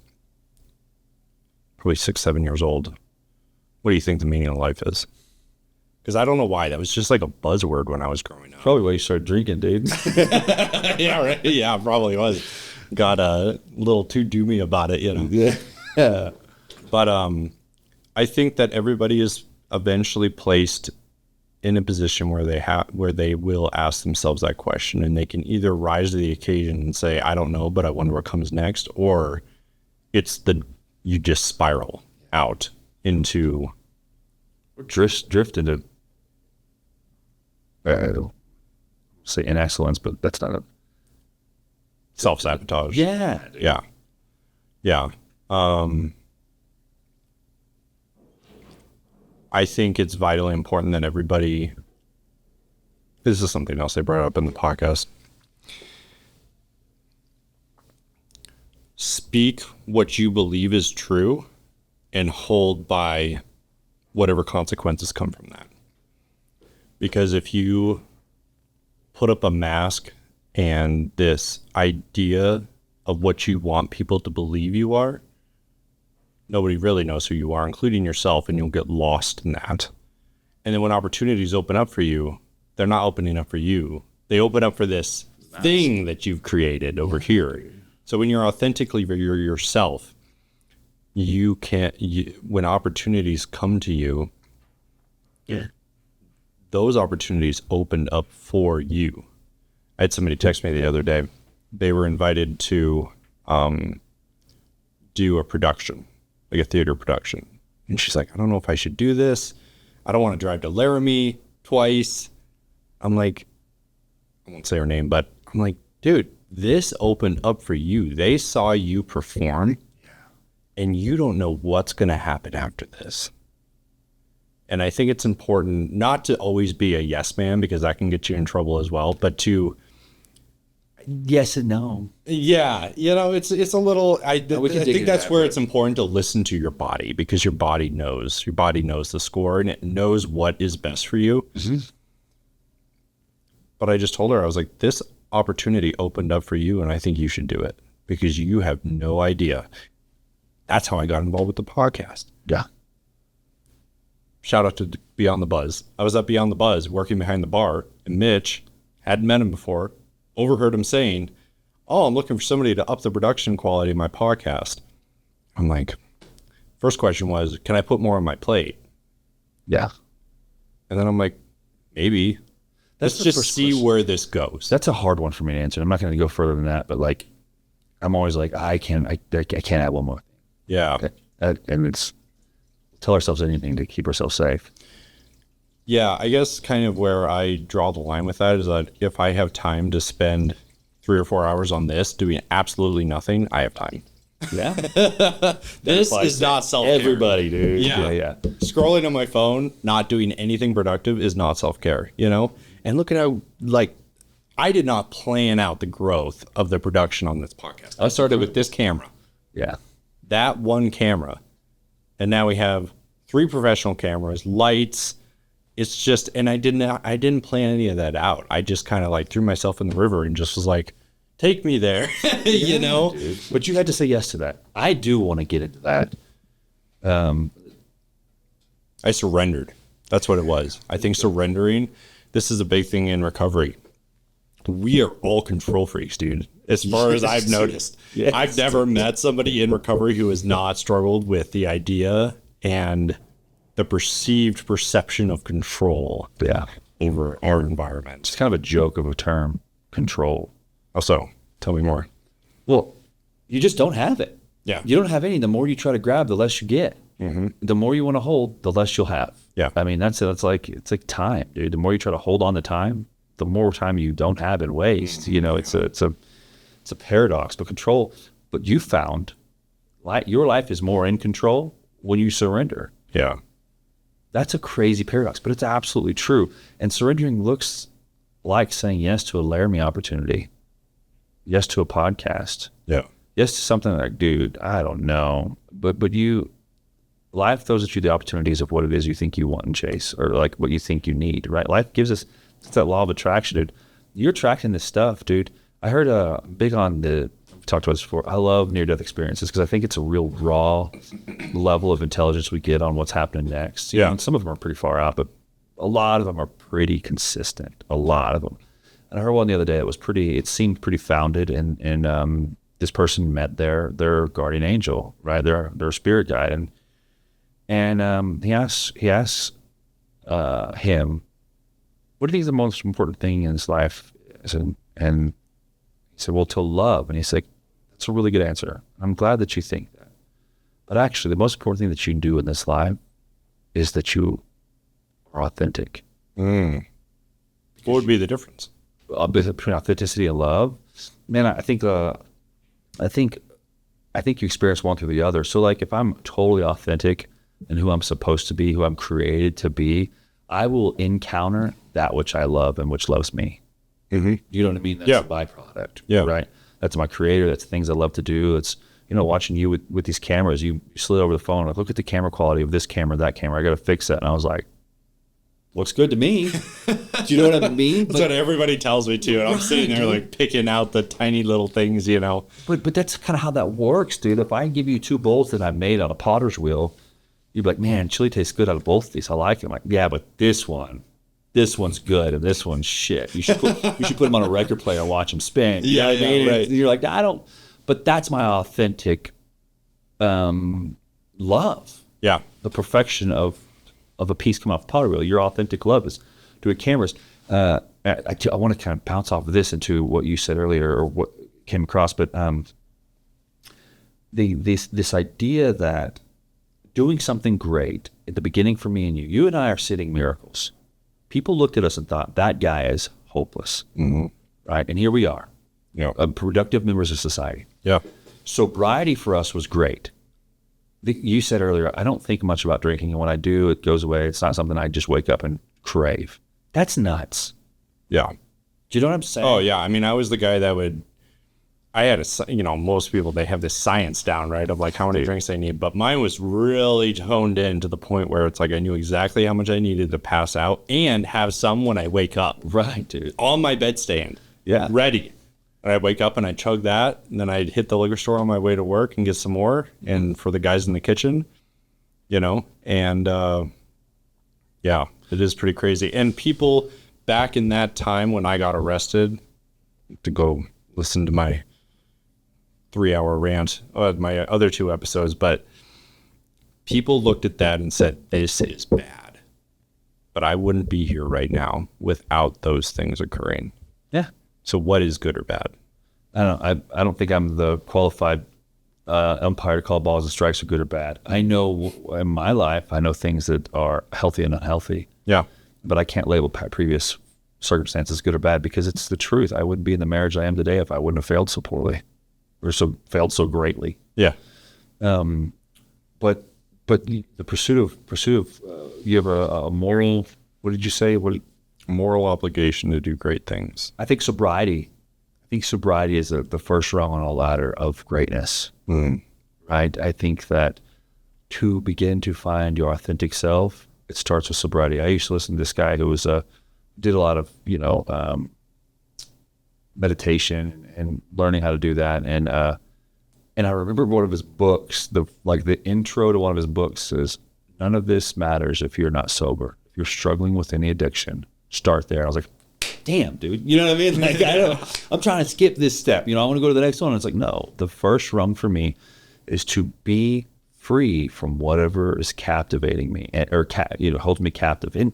probably 6, 7 years old, what do you think the meaning of life is? Because I don't know why. That was just like a buzzword when I was growing up. Probably why you started drinking, dude. Yeah, right. Yeah, probably was. Got a little too doomy about it, you know. Yeah. But I think that everybody is eventually placed in a position where they will ask themselves that question, and they can either rise to the occasion and say, "I don't know, but I wonder what comes next," or you just spiral out into drift into say inexcellence, but that's not a self-sabotage. yeah. Yeah. I think it's vitally important that everybody, this is something else they brought up in the podcast, speak what you believe is true and hold by whatever consequences come from that. Because if you put up a mask and this idea of what you want people to believe you are, nobody really knows who you are, including yourself, and you'll get lost in that. And then when opportunities open up for you, they're not opening up for you. They open up for this thing that you've created over here. So when you're authentically yourself, when opportunities come to you, those opportunities opened up for you. I had somebody text me the other day. They were invited to do a production like a theater production. And she's like, I don't know if I should do this. I don't want to drive to Laramie twice. I'm like, I won't say her name, but I'm like, dude, this opened up for you. They saw you perform, and you don't know what's going to happen after this. And I think it's important not to always be a yes man, because that can get you in trouble as well, but to Yes and no. yeah, it's a little. I we can dig think into that's that, where but- it's important to listen to your body, because your body knows the score, and it knows what is best for you. But I just told her, I was like, this opportunity opened up for you, and I think you should do it, because you have no idea. That's how I got involved with the podcast. Yeah. Shout out to Beyond the Buzz. I was at Beyond the Buzz working behind the bar, and Mitch, hadn't met him before, overheard him saying, oh, I'm looking for somebody to up the production quality of my podcast. I'm like, first question was, can I put more on my plate? Yeah. And then I'm like, maybe. That's Let's the just first see question. where this goes. That's a hard one for me to answer. I'm not going to go further than that, but like, I'm always like, I can't add one more. Yeah. And it's tell ourselves anything to keep ourselves safe. Yeah, I guess kind of where I draw the line with that is that if I have time to spend 3 or 4 hours on this doing absolutely nothing, I have time. Yeah. This is not self-care. Everybody, dude. Yeah. Scrolling on my phone, not doing anything productive is not self-care, And look at how, like, I did not plan out the growth of the production on this podcast. I started with this camera, Yeah. that one camera, and now we have 3 professional cameras, lights. It's just, and I didn't plan any of that out. I just kind of like threw myself in the river and just was like, take me there, Dude. But you had to say yes to that. I do want to get into that. I surrendered. That's what it was. I think surrendering, this is a big thing in recovery. We are all control freaks, dude. As far as I've noticed. Yes. I've never met somebody in recovery who has not struggled with the idea and the perceived perception of control Yeah. over our environment. It's kind of a joke of a term, control. Also, tell me more. Well, you just don't have it. Yeah. You don't have any. The more you try to grab, the less you get. Mm-hmm. The more you want to hold, the less you'll have. Yeah. I mean, it's like time, dude. The more you try to hold on to time, the more time you don't have and waste. It's a paradox. But control. But you found, your life is more in control when you surrender. Yeah. That's a crazy paradox, but it's absolutely true. And surrendering looks like saying yes to a Laramie opportunity, yes to a podcast, Yeah. yes to something like, dude, I don't know, but life throws at you the opportunities of what it is you think you want and chase, or like what you think you need, right? Life gives us, it's that law of attraction, dude. You're attracting this stuff, dude. I heard big on we've talked about this before. I love near-death experiences because I think it's a real raw level of intelligence we get on what's happening next. You know, and some of them are pretty far out, but a lot of them are pretty consistent. A lot of them. And I heard one the other day that was it seemed pretty founded, and this person met their guardian angel, right? Their spirit guide, and he asks him, what do you think is the most important thing in his life? And he said, well, to love. And he's like, that's a really good answer. I'm glad that you think that. But actually, the most important thing that you do in this life is that you are authentic. What would be the difference? Between authenticity and love, man, I think you experience one through the other. So like if I'm totally authentic and who I'm supposed to be, who I'm created to be, I will encounter that which I love and which loves me. Mm-hmm. You know what I mean? That's Yeah. a byproduct. Yeah. Right. That's my creator. That's things I love to do. It's, watching you with these cameras, you slid over the phone, like, look at the camera quality of this camera, that camera. I got to fix that. And I was like, looks good to me. Do you know what I mean? That's what everybody tells me too. And I'm sitting there like picking out the tiny little things, But that's kind of how that works, dude. If I give you 2 bowls that I made on a potter's wheel, you'd be like, man, chili tastes good out of both of these. I like it. I'm like, yeah, but this one's good and this one's shit. You should put them on a record player and watch them spin. You know what I mean? Right. And you're like, I don't. But that's my authentic love. Yeah. The perfection of a piece coming off the pottery wheel. Your authentic love is doing cameras. I want to kind of bounce off of this into what you said earlier, or what came across, but this idea that doing something great at the beginning for me and you. You and I are sitting miracles. People looked at us and thought, that guy is hopeless, right? And here we are, productive members of society. Yeah. Sobriety for us was great. You said earlier, I don't think much about drinking, and when I do, it goes away. It's not something I just wake up and crave. That's nuts. Yeah. Do you know what I'm saying? Oh, yeah. I mean, I was the guy that I had most people, they have this science down, right, of like how many drinks they need. But mine was really honed in to the point where it's like I knew exactly how much I needed to pass out and have some when I wake up. Right, dude. On my bedstand. Yeah. Ready. And I'd wake up and I'd chug that. And then I'd hit the liquor store on my way to work and get some more. And for the guys in the kitchen, and yeah, it is pretty crazy. And people back in that time when I got arrested, to go listen to my 3-hour rant, my other 2 episodes, but people looked at that and said, this is bad. But I wouldn't be here right now without those things occurring. Yeah. So what is good or bad? I don't think I'm the qualified umpire to call balls and strikes are good or bad. I know in my life, I know things that are healthy and unhealthy. Yeah. But I can't label previous circumstances good or bad because it's the truth. I wouldn't be in the marriage I am today if I wouldn't have failed so poorly or failed so greatly. Yeah. But the pursuit of you have a moral, what did you say? Moral obligation to do great things. I think sobriety is the first rung on a ladder of greatness, right? I think that to begin to find your authentic self, it starts with sobriety. I used to listen to this guy who did a lot of, meditation and learning how to do that. And I remember one of his books, the intro to one of his books says, none of this matters if you're not sober. If you're struggling with any addiction, start there. I was like, damn, dude. You know what I mean? Like, I'm trying to skip this step. I want to go to the next one. And it's like, no, the first rung for me is to be free from whatever is captivating me or holds me captive. I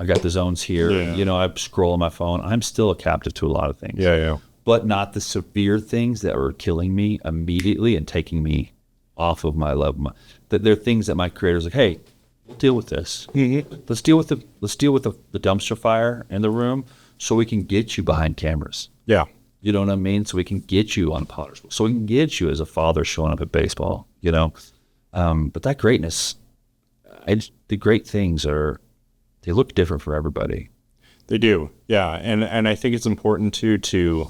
got the zones here. Yeah. I scroll on my phone. I'm still a captive to a lot of things. Yeah. But not the severe things that were killing me immediately and taking me off of my level. That there are things that my creator's like, hey, we'll deal with this. Mm-hmm. Let's deal with the dumpster fire in the room so we can get you behind cameras. Yeah. You know what I mean? So we can get you on Potter's Wheel. So we can get you as a father showing up at baseball, But that greatness, the great things they look different for everybody. They do. Yeah. And I think it's important to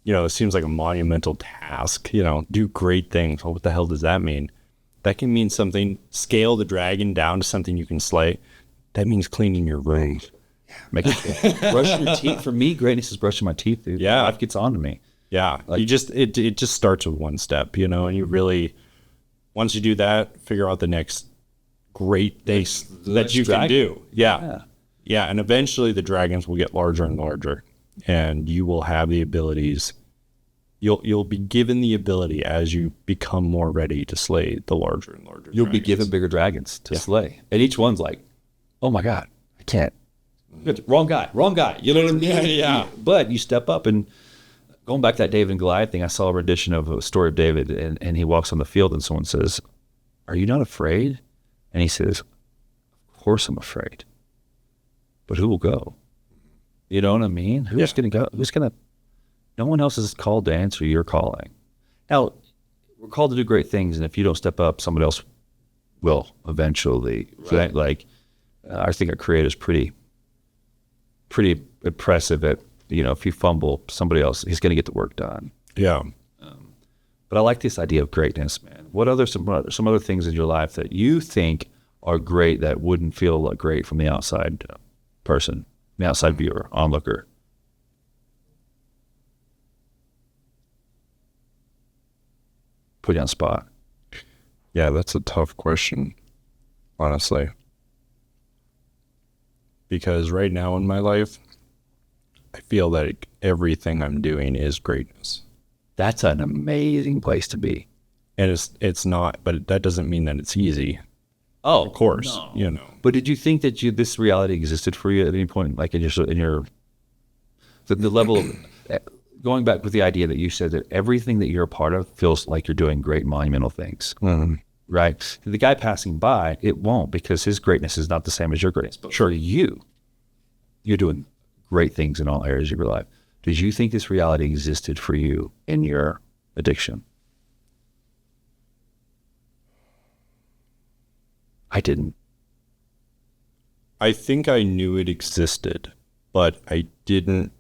it seems like a monumental task, do great things. Well, what the hell does that mean? That can mean something, scale the dragon down to something you can slay. That means cleaning your room. Brush your teeth. For me, greatness is brushing my teeth, dude. Yeah. Life gets on to me. Yeah. It just starts with one step, and you really, once you do that, figure out the next great things that you can do. Yeah. And eventually the dragons will get larger and larger, and you will have the abilities. You'll be given the ability as you become more ready to slay the larger and larger. You'll be given bigger dragons to slay, and each one's like, "Oh my God, I can't." Wrong guy. You know what I mean? Yeah. But you step up, and going back to that David and Goliath thing, I saw a rendition of a story of David, and he walks on the field, and someone says, "Are you not afraid?" And he says, "Of course I'm afraid, but who will go?" You know what I mean? Who's going to go? No one else is called to answer your calling. Now, we're called to do great things, and if you don't step up, somebody else will eventually. Right? Like, I think our creator's pretty impressive at, if you fumble, somebody else, he's going to get the work done. Yeah. But I like this idea of greatness, man. What other some other things in your life that you think are great that wouldn't feel like great from the outside person, the outside viewer, onlooker? Put you on the spot. Yeah, that's a tough question, honestly. Because right now in my life, I feel that everything I'm doing is greatness. That's an amazing place to be. And it's not, but that doesn't mean that it's easy. Oh, of course, no. But did you think that this reality existed for you at any point, like in your the level of going back with the idea that you said that everything that you're a part of feels like you're doing great monumental things, right? The guy passing by, it won't, because his greatness is not the same as your greatness. But for you, you're doing great things in all areas of your life. Did you think this reality existed for you in your addiction? I didn't. I think I knew it existed, but I didn't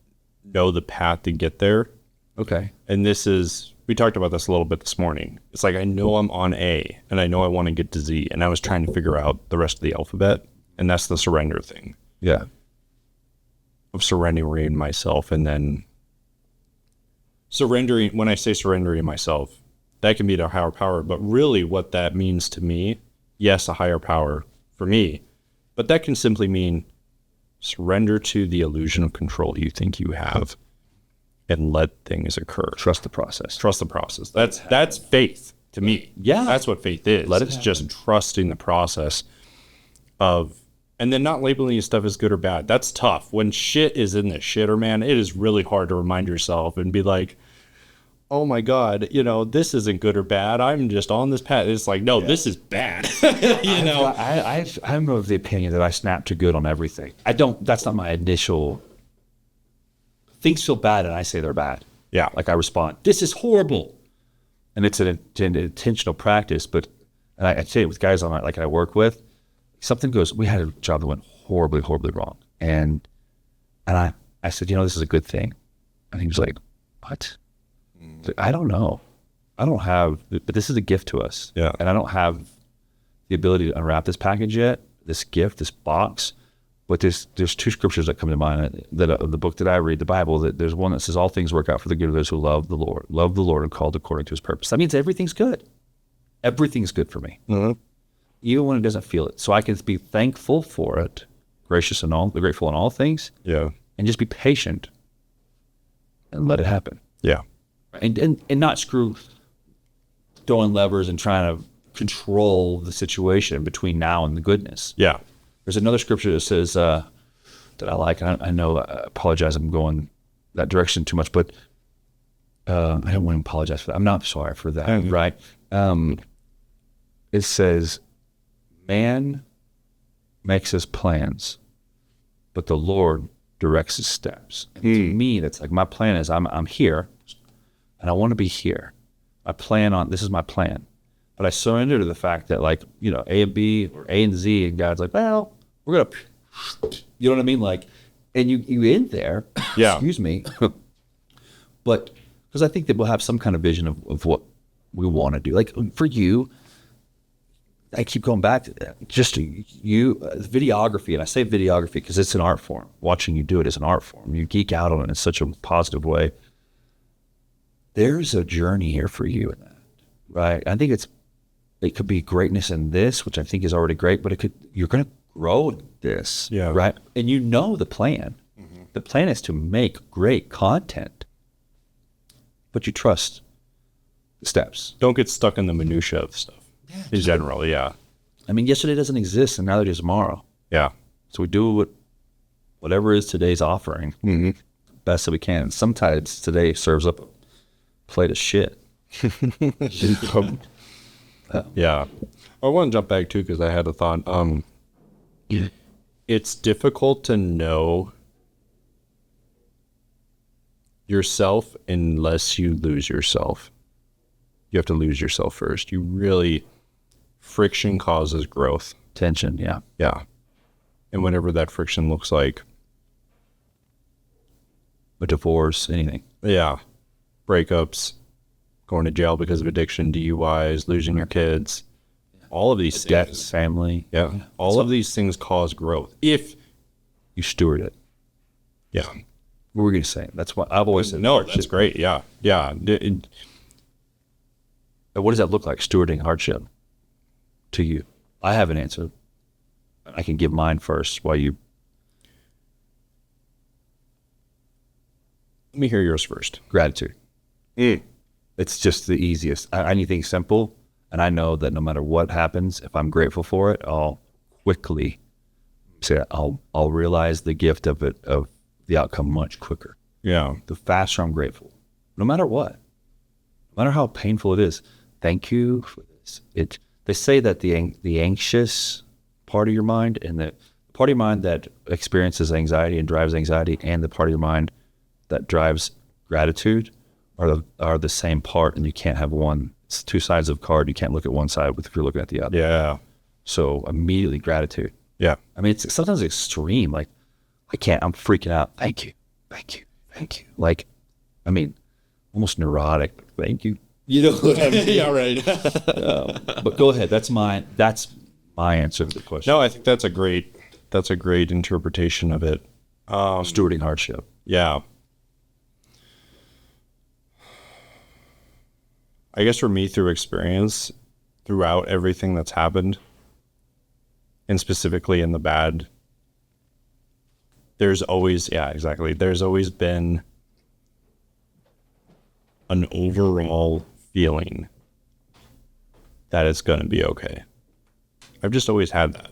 know the path to get there. Okay. And we talked about this a little bit this morning. It's like, I know I'm on A and I know I want to get to Z, and I was trying to figure out the rest of the alphabet, and that's the surrender thing. Yeah. Of surrendering myself, and then surrendering, when I say surrendering myself, that can be to a higher power, but really what that means to me, yes, a higher power for me, but that can simply mean surrender to the illusion of control you think you have and let things occur. Trust the process. Trust the process. That's faith to me. Yeah. That's what faith is. It's just trusting the process of, and then not labeling stuff as good or bad. That's tough. When shit is in the shitter, man, it is really hard to remind yourself and be like, oh my God, this isn't good or bad. I'm just on this path. It's like, no, this is bad. I'm of the opinion that I snap to good on everything. That's not my initial. Things feel bad and I say they're bad. Yeah. Like I respond, this is horrible. And it's an intentional practice. But I say it with guys I work with, something goes, we had a job that went horribly, horribly wrong. And I said, this is a good thing. And he was like, what? I don't know. I don't have, but this is a gift to us. Yeah. And I don't have the ability to unwrap this package yet, this gift, this box. But there's two scriptures that come to mind that the book that I read, the Bible, that there's one that says all things work out for the good of those who love the Lord and called according to his purpose. That means everything's good. Everything's good for me. Mm-hmm. Even when it doesn't feel it. So I can be thankful for it, grateful in all things. Yeah. And just be patient and let it happen. Yeah. And not throwing levers and trying to control the situation between now and the goodness. Yeah. There's another scripture that says that I like. I know. I apologize. I'm going that direction too much, but I don't want to apologize for that. I'm not sorry for that. Mm-hmm. Right? It says, "Man makes his plans, but the Lord directs his steps." And to me, that's like my plan is I'm here, and I want to be here. This is my plan. But I surrender to the fact that A and B or A and Z, and God's like, well, we're going to, you know what I mean? And you end there, yeah. Excuse me. But because I think that we'll have some kind of vision of what we want to do. Like for you, I keep going back to that. Just videography, and I say videography because it's an art form. Watching you do it is an art form. You geek out on it in such a positive way. There's a journey here for you in that, right? I think it could be greatness in this, which I think is already great, but you're going to grow in this, yeah. Right? And the plan. Mm-hmm. The plan is to make great content, but you trust the steps. Don't get stuck in the minutia of stuff. Yeah, in general, yeah. I mean, yesterday doesn't exist, and neither does tomorrow. Yeah. So we do whatever is today's offering, best that we can. And sometimes today serves up a plate of shit. Yeah. I want to jump back too because I had a thought. It's difficult to know yourself unless you lose yourself. You have to lose yourself first. Friction causes growth. Tension, yeah. Yeah. And whatever that friction looks like. A divorce, anything. Yeah. Breakups, going to jail because of addiction, DUIs, losing your kids, all of these debt, things. family. Yeah. All of these things cause growth if you steward it. Yeah. What were we going to say? That's what I've always said. No, that's great. Yeah. Yeah. What does that look like, stewarding hardship to you? I have an answer. I can give mine first while you. Let me hear yours first. Gratitude. It's just the easiest. Anything simple, and I know that no matter what happens, if I'm grateful for it, I'll quickly say I'll realize the gift of it, of the outcome much quicker. Yeah. the faster I'm grateful, no matter what, no matter how painful it is. Thank you for this. They say that the anxious part of your mind and the part of your mind that experiences anxiety and drives anxiety, and the part of your mind that drives gratitude are the same part, and you can't have one. It's two sides of a card. You can't look at one side if you're looking at the other. Yeah. So immediately gratitude. Yeah. I mean, it's sometimes extreme. Like, I'm freaking out. Thank you. Thank you. Thank you. Like, I mean, almost neurotic. Thank you. You know what I mean? Yeah, right. But go ahead. That's my answer to the question. No, I think that's a great interpretation of it. Stewarding hardship. Yeah. I guess for me, through experience, throughout everything that's happened, and specifically in the bad, there's always been an overall feeling that it's going to be okay. I've just always had that.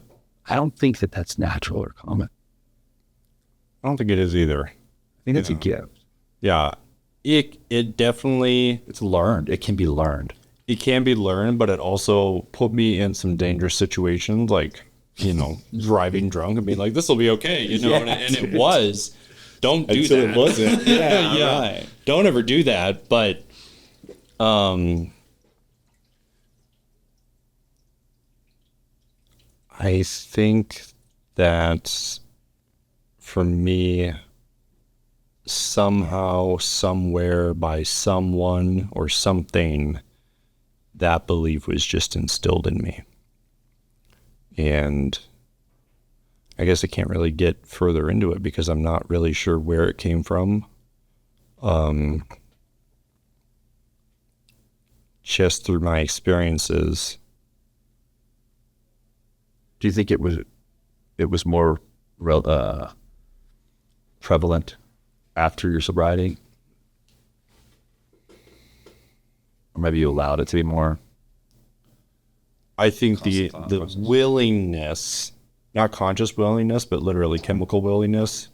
I don't think that that's natural or common. I don't think it is either. I think that's a gift. Yeah. It definitely... It's learned. It can be learned. It can be learned, but it also put me in some dangerous situations, like, driving drunk and being like, this will be okay, and it was. Don't do Until that. it wasn't. Yeah. Right. Don't ever do that. But I think that for me, somehow, somewhere, by someone or something, that belief was just instilled in me. And I guess I can't really get further into it because I'm not really sure where it came from. Just through my experiences. Do you think it was more prevalent after your sobriety? Or maybe you allowed it to be more? I think the willingness, not conscious willingness, but literally chemical willingness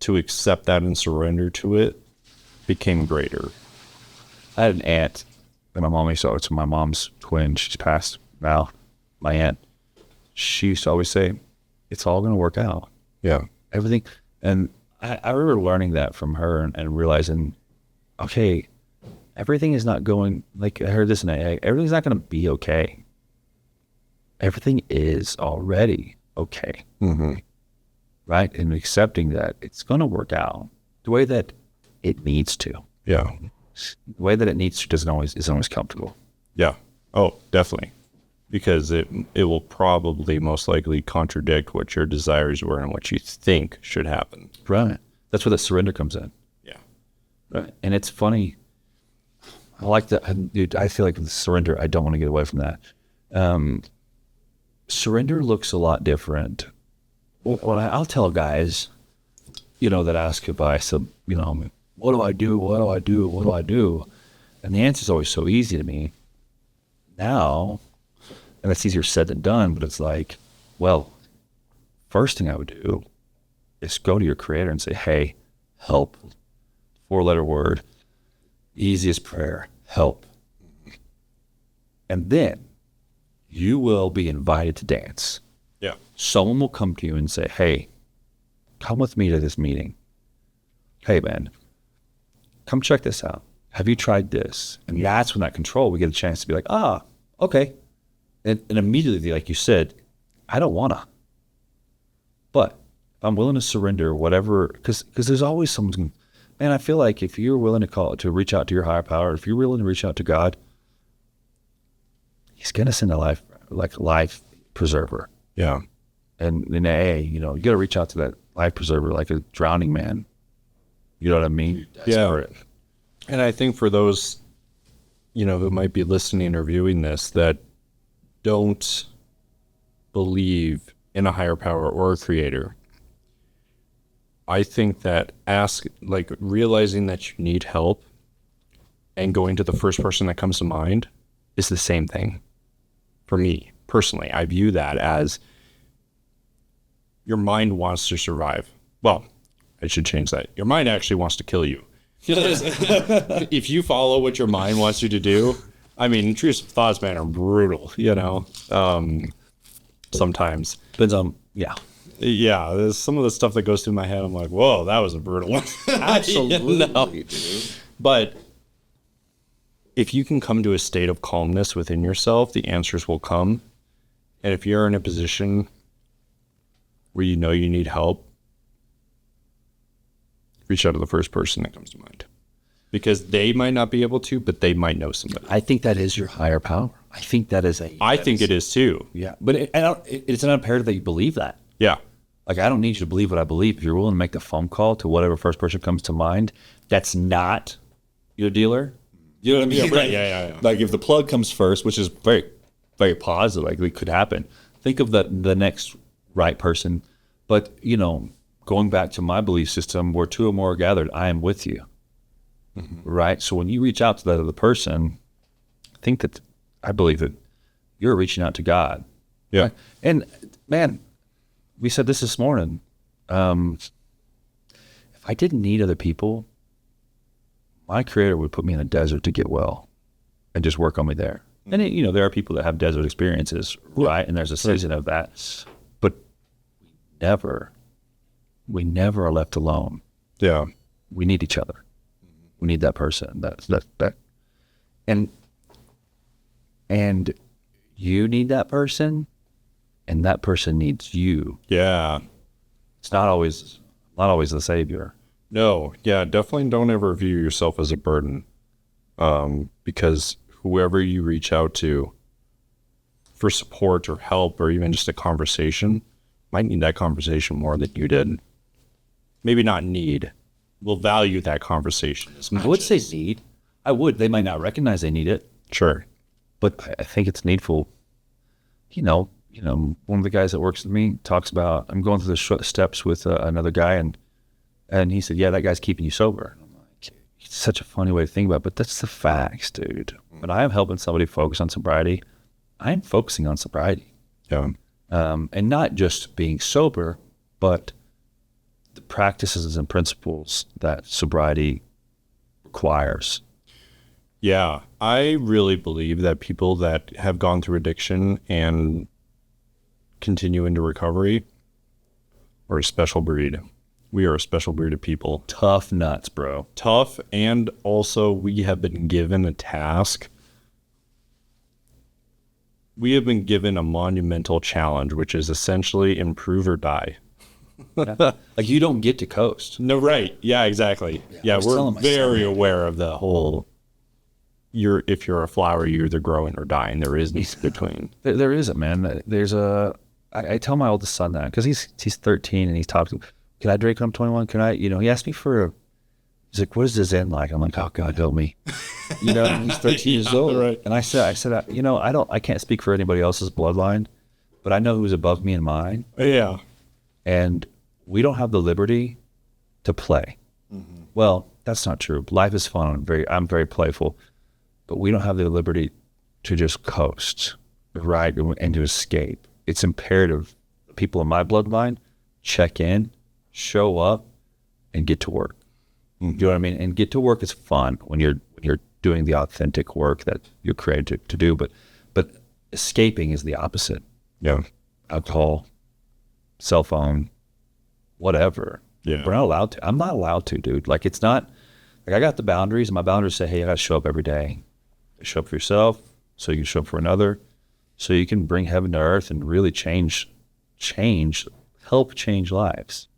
to accept that and surrender to it became greater. I had an aunt that my mom used to, it's my mom's twin. She's passed now. My aunt, she used to always say, it's all going to work out. Yeah. Everything. And I remember learning that from her and realizing, okay, everything is not going, like I heard this in AA, everything's not going to be okay. Everything is already okay. Mm-hmm. Right? And accepting that it's going to work out the way that it needs to. Yeah. The way that it needs to isn't always comfortable. Yeah. Oh, definitely. Because it will probably most likely contradict what your desires were and what you think should happen. Right. That's where the surrender comes in. Yeah. Right. And it's funny. I like that. Dude, I feel like with surrender, I don't want to get away from that. Surrender looks a lot different. Well, I'll tell guys, that ask advice, what do I do? What do I do? What do I do? And the answer is always so easy to me now. And it's easier said than done, but it's like, well, first thing I would do is go to your creator and say, hey, help. 4-letter word, easiest prayer, help. And then you will be invited to dance. Yeah. Someone will come to you and say, hey, come with me to this meeting. Hey, man, come check this out. Have you tried this? And that's when that control, we get a chance to be like, okay. And immediately, like you said, I don't want to. But I'm willing to surrender whatever, because there's always someone's going, man, I feel like if you're willing to reach out to your higher power, if you're willing to reach out to God, he's going to send a life preserver. Yeah. And in AA, you got to reach out to that life preserver like a drowning man. You know what I mean? Desperate. Yeah. And I think for those, who might be listening or viewing this that don't believe in a higher power or a creator, I think that realizing that you need help and going to the first person that comes to mind is the same thing. For me, personally, I view that as your mind wants to survive. Well, I should change that. Your mind actually wants to kill you. If you follow what your mind wants you to do, I mean, intrusive thoughts, man, are brutal, sometimes. Depends on, yeah. Yeah, there's some of the stuff that goes through my head. I'm like, whoa, that was a brutal one. Absolutely, dude. But if you can come to a state of calmness within yourself, the answers will come. And if you're in a position where you know you need help, reach out to the first person that comes to mind. Because they might not be able to, but they might know somebody. I think that is your higher power. I think that is I think it is too. Yeah, but it's an imperative that you believe that. Yeah. Like, I don't need you to believe what I believe. If you're willing to make the phone call to whatever first person comes to mind, that's not your dealer. You know what I mean? Yeah, right. Yeah. Like, if the plug comes first, which is very, very positive, like it could happen. Think of the next right person. But, going back to my belief system, where two or more are gathered, I am with you. Mm-hmm. Right? So when you reach out to that other person, I believe that you're reaching out to God. Yeah. Right? And, man, we said this morning. If I didn't need other people, my Creator would put me in a desert to get well and just work on me there. And, there are people that have desert experiences, right? And there's a season of that. But we never are left alone. Yeah. We need each other. We need that person. That. And you need that person, and that person needs you. Yeah. It's not always the savior. No. Yeah. Definitely don't ever view yourself as a burden. Because whoever you reach out to for support or help or even just a conversation might need that conversation more than you did. Maybe not need. We'll value that conversation as much. I would say need. I would. They might not recognize they need it. Sure. But I think it's needful. One of the guys that works with me talks about, I'm going through the steps with another guy, and he said, yeah, that guy's keeping you sober. And I'm like, it's such a funny way to think about it, but that's the facts, dude. When I am helping somebody focus on sobriety, I am focusing on sobriety. Yeah. And not just being sober, but the practices and principles that sobriety requires. Yeah, I really believe that people that have gone through addiction and continue into recovery are a special breed. We are a special breed of people. Tough nuts, bro. Tough, and also we have been given a task. We have been given a monumental challenge, which is essentially improve or die. Yeah. Like, you don't get to coast. No, right. Yeah, exactly. Yeah, we're very aware of the whole... if you're a flower, you're either growing or dying. There is no between. There isn't, man. I tell my oldest son that, because he's 13 and he's talking, can I drink when I'm 21? Can I, he asked me he's like, what is this end like? I'm like, oh God, help me. He's 13 years old. Right. And I said, I can't speak for anybody else's bloodline, but I know who's above me and mine. Yeah. And we don't have the liberty to play. Mm-hmm. Well, that's not true. Life is fun. I'm very playful. But we don't have the liberty to just coast, right, and to escape. It's imperative people in my bloodline check in, show up, and get to work. Mm-hmm. You know what I mean? And get to work is fun when you're doing the authentic work that you're created to do. But escaping is the opposite. Yeah. Alcohol, cell phone, whatever. Yeah. We're not allowed to. I'm not allowed to, dude. Like, it's not like I got the boundaries, and my boundaries say, hey, I got to show up every day. Show up for yourself so you can show up for another, so you can bring heaven to earth and really help change lives.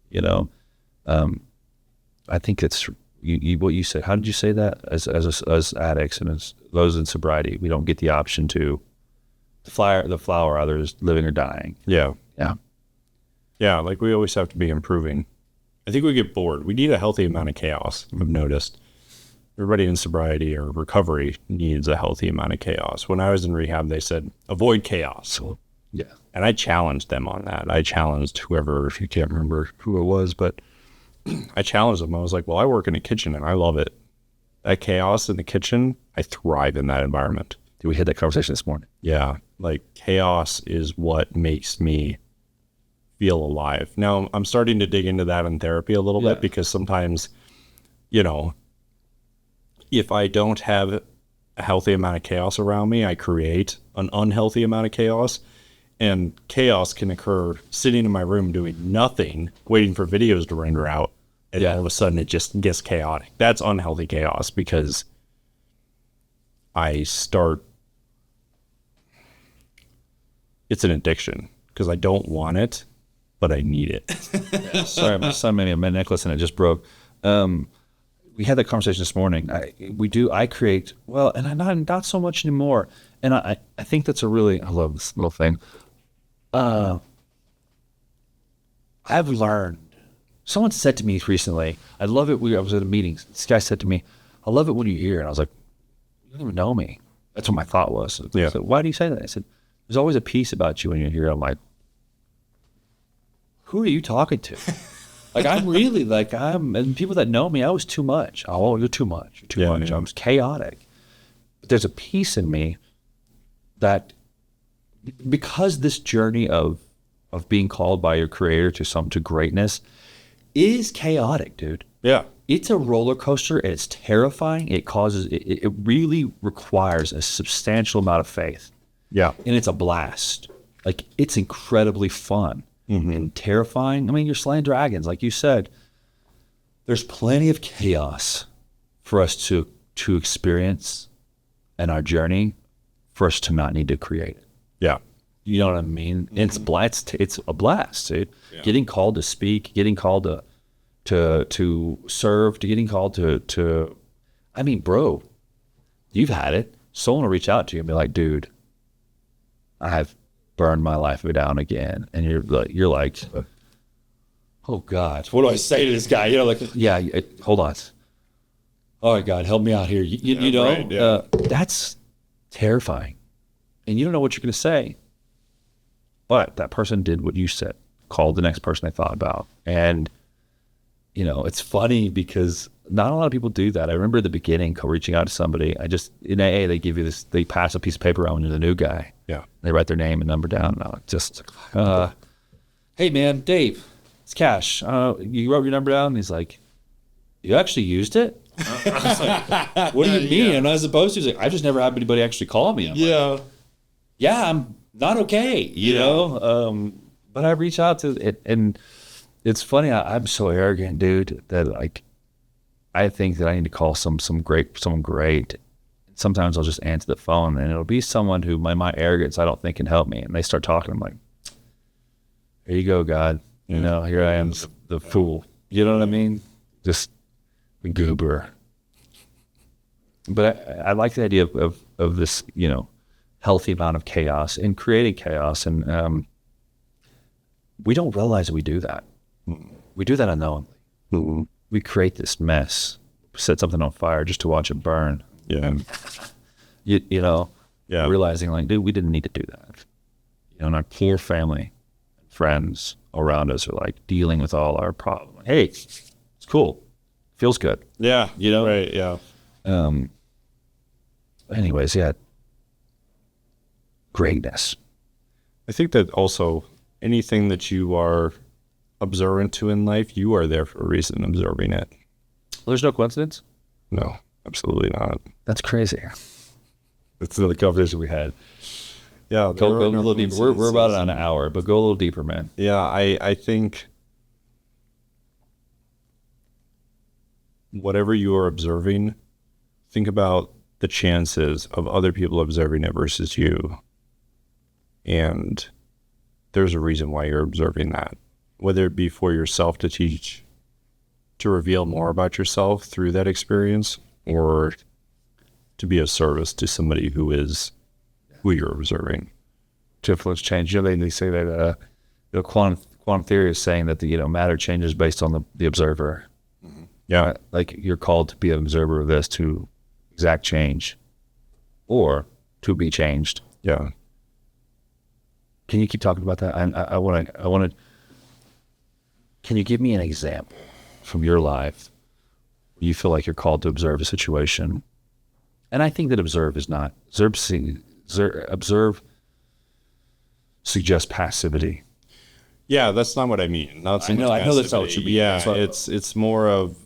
I think it's what you said. How did you say that? As addicts and as those in sobriety, we don't get the option to the flower others living or dying. Yeah. Yeah. Yeah. Like, we always have to be improving. I think we get bored. We need a healthy amount of chaos. I've noticed. Everybody in sobriety or recovery needs a healthy amount of chaos. When I was in rehab, they said, avoid chaos. Yeah. And I challenged them on that. I challenged whoever, if you can't remember who it was, but I challenged them. I was like, well, I work in a kitchen and I love it. That chaos in the kitchen, I thrive in that environment. We had that conversation this morning. Yeah. Like, chaos is what makes me feel alive. Now I'm starting to dig into that in therapy a little bit, because sometimes, you know, if I don't have a healthy amount of chaos around me, I create an unhealthy amount of chaos. And chaos can occur sitting in my room doing nothing, waiting for videos to render out. And all of a sudden it just gets chaotic. That's unhealthy chaos, because it's an addiction, because I don't want it, but I need it. Sorry, my son made me a necklace and it just broke. We had that conversation this morning. I create, well, and I'm not so much anymore. And I think that's I love this little thing. I've learned, someone said to me recently, I love it. I was at a meeting. This guy said to me, I love it when you're here. And I was like, you don't even know me. That's what my thought was. Yeah. So why do you say that? I said, there's always a piece about you when you're here. I'm like, who are you talking to? Like, I'm really and people that know me, I was too much. Oh, you're too much. You're too much. Yeah. I was chaotic. But there's a piece in me that, because this journey of being called by your creator to greatness is chaotic, dude. Yeah. It's a roller coaster, and it's terrifying. It really requires a substantial amount of faith. Yeah. And it's a blast. Like, it's incredibly fun and terrifying. I mean, you're slaying dragons, like you said. There's plenty of chaos for us to experience in our journey, for us to not need to create it. Yeah. You know what I mean? It's a blast, dude. Yeah. Getting called to speak, getting called to serve, to getting called to I mean, bro, you've had it. Someone will reach out to you and be like, dude, I've burned my life down again. And you're like, oh God, what do I say to this guy? You know, like, yeah, hold on. All right, God, help me out here. You know, right, yeah. That's terrifying. And you don't know what you're going to say. But that person did what you said, called the next person they thought about. And, you know, it's funny because not a lot of people do that. I remember at the beginning reaching out to somebody. In AA, they give you this, they pass a piece of paper around when you're the new guy. Yeah. They write their name and number down. And I'm just, hey man, Dave, it's Cash. You wrote your number down? And he's like, you actually used it? I was like, what do you mean? And I was supposed to. He's like, I just never had anybody actually call me. I'm like, yeah, I'm not okay, you know? But I reach out to it, and it's funny. I'm so arrogant, dude, that like, I think that I need to call someone great. Sometimes I'll just answer the phone, and it'll be someone who my arrogance I don't think can help me. And they start talking. I'm like, here you go, God. You know, here I am, the fool. You know what I mean? Just a goober. But I like the idea of this, you know, healthy amount of chaos and creating chaos. And we don't realize that we do that. We do that unknowingly. Mm-hmm. We create this mess, set something on fire just to watch it burn. Yeah. You know, Yeah. realizing like, dude, we didn't need to do that. You know, and our poor family, friends around us are like dealing with all our problems. Like, hey, it's cool. Feels good. Yeah. You know? Right. Yeah. Anyways, yeah. Greatness. I think that also anything that you are observant to in life, you are there for a reason observing it. There's no coincidence? No, absolutely not. That's crazy. That's another conversation we had. Yeah. Go a little deeper. We're about an hour, but go a little deeper, man. Yeah. I think whatever you are observing, think about the chances of other people observing it versus you. And there's a reason why you're observing that, whether it be for yourself to teach, to reveal more about yourself through that experience, or to be of service to somebody who you're observing. To influence change. You know, they say that quantum theory is saying that the matter changes based on the observer. Mm-hmm. Yeah. Like you're called to be an observer of this, to exact change or to be changed. Yeah. Can you keep talking about that? I want to. Can you give me an example from your life where you feel like you're called to observe a situation? And I think that observe suggests passivity. Yeah, that's not what I mean. Not so I know- much I know that's not what passivity. you mean. Yeah, That's what- it's more of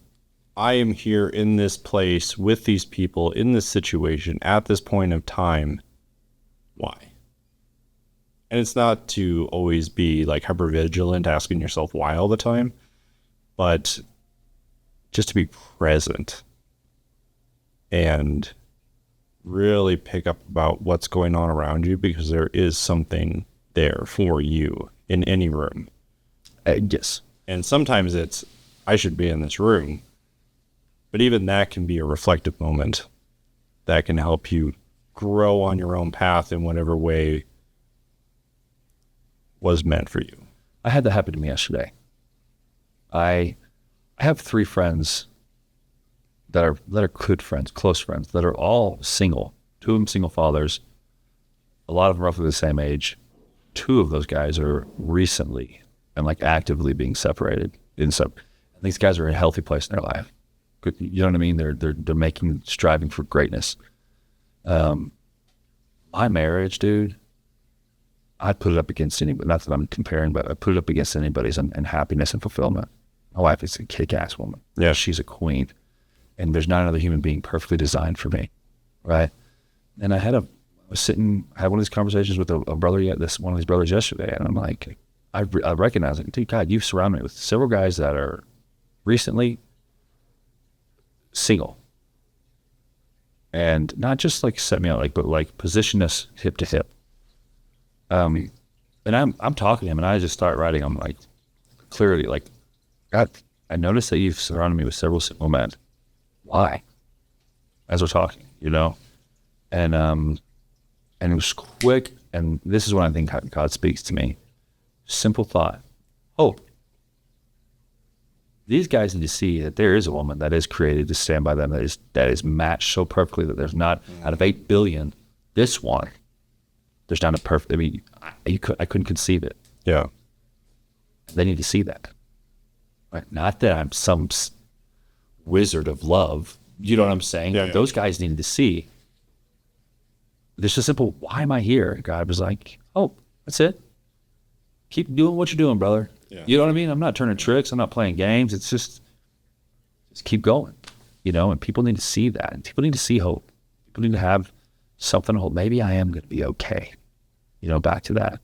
I am here in this place with these people in this situation at this point of time. Why? And it's not to always be like hyper vigilant, asking yourself why all the time, but just to be present and really pick up about what's going on around you, because there is something there for you in any room. Yes. And sometimes it's, I should be in this room. But even that can be a reflective moment that can help you grow on your own path in whatever way was meant for you. I had that happen to me yesterday. I have 3 friends that are good friends, close friends, that are all single. 2 of them single fathers. A lot of them roughly the same age. 2 of those guys are recently and like actively being separated. These guys are in a healthy place in their life. You know what I mean? They're striving for greatness. My marriage, dude, I'd put it up against anybody. Not that I'm comparing, but I put it up against anybody's and happiness and fulfillment. My wife is a kick-ass woman. Yeah. She's a queen. And there's not another human being perfectly designed for me, right? And I had one of these conversations with one of these brothers yesterday, and I'm like, I recognize it. Dude, God, you've surrounded me with several guys that are recently single. And not just like set me out, but like position us hip to hip. And I'm talking to him, and I just start writing. I'm like, clearly, like, God, I noticed that you've surrounded me with several single men. Why? As we're talking, you know, and it was quick. And this is when I think God speaks to me. Simple thought. Hope. These guys need to see that there is a woman that is created to stand by them, that is matched so perfectly that there's not, out of 8 billion, this one, there's not a perfect, I mean, I couldn't conceive it. Yeah. They need to see that. Right? Not that I'm some wizard of love. You know what I'm saying? Yeah. Those guys needed to see. There's a simple, why am I here? God was like, oh, that's it. Keep doing what you're doing, brother. Yeah. You know what I mean? I'm not turning tricks. I'm not playing games. It's just keep going, you know, and people need to see that. And people need to see hope. People need to have something to hold. Maybe I am going to be okay, you know, back to that.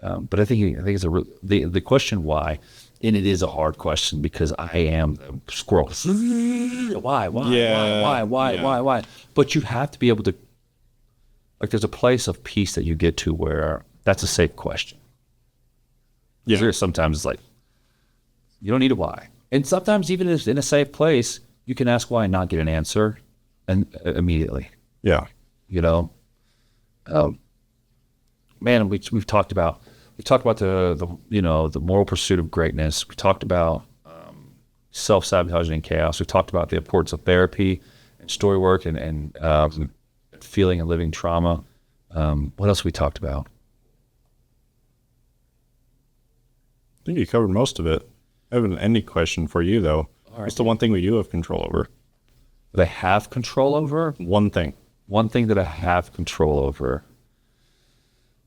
But I think it's the question why, and it is a hard question because I am the squirrel. Why? But you have to be able to, like, there's a place of peace that you get to where that's a safe question. Yeah. There's sometimes it's like, you don't need a why. And sometimes even in a safe place, you can ask why and not get an answer and immediately, Yeah. you know? Man, we've talked about the moral pursuit of greatness. We talked about self-sabotaging and chaos. We've talked about the importance of therapy and story work and feeling and living trauma. What else we talked about? I think you covered most of it. I have an ending question for you, though. What's the one thing we do have control over? That I have control over? One thing. One thing that I have control over.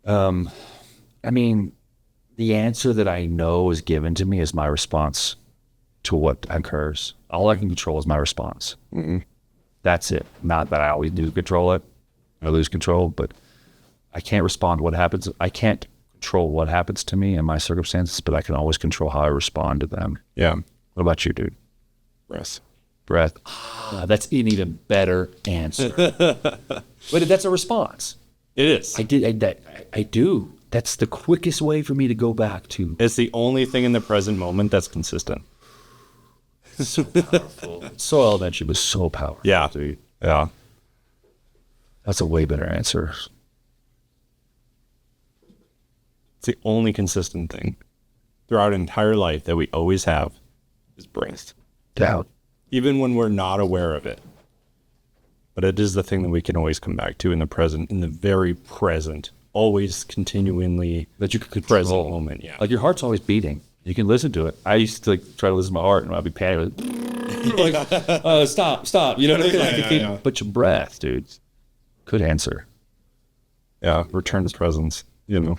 I mean, the answer that I know is given to me is my response to what occurs. All I can control is my response. That's it. Not that I always do control it. I lose control, but I can't respond to what happens. I can't control what happens to me in my circumstances, but I can always control how I respond to them. Yeah. What about you, dude? Breath. That's an even better answer. But that's a response. It is. I do. That's the quickest way for me to go back to. It's the only thing in the present moment that's consistent. So powerful. So elementary, but so powerful. Yeah. Dude. Yeah. That's a way better answer. It's the only consistent thing throughout entire life that we always have is breath. Doubt. Even when we're not aware of it. But it is the thing that we can always come back to in the present, in the very present, always continually That you could present control. moment. Yeah. Like your heart's always beating. You can listen to it. I used to like try to listen to my heart and I'd be panicking. Like, stop. You know what I mean? Like, but your breath, dude. Good answer. Yeah. Return to presence. You know,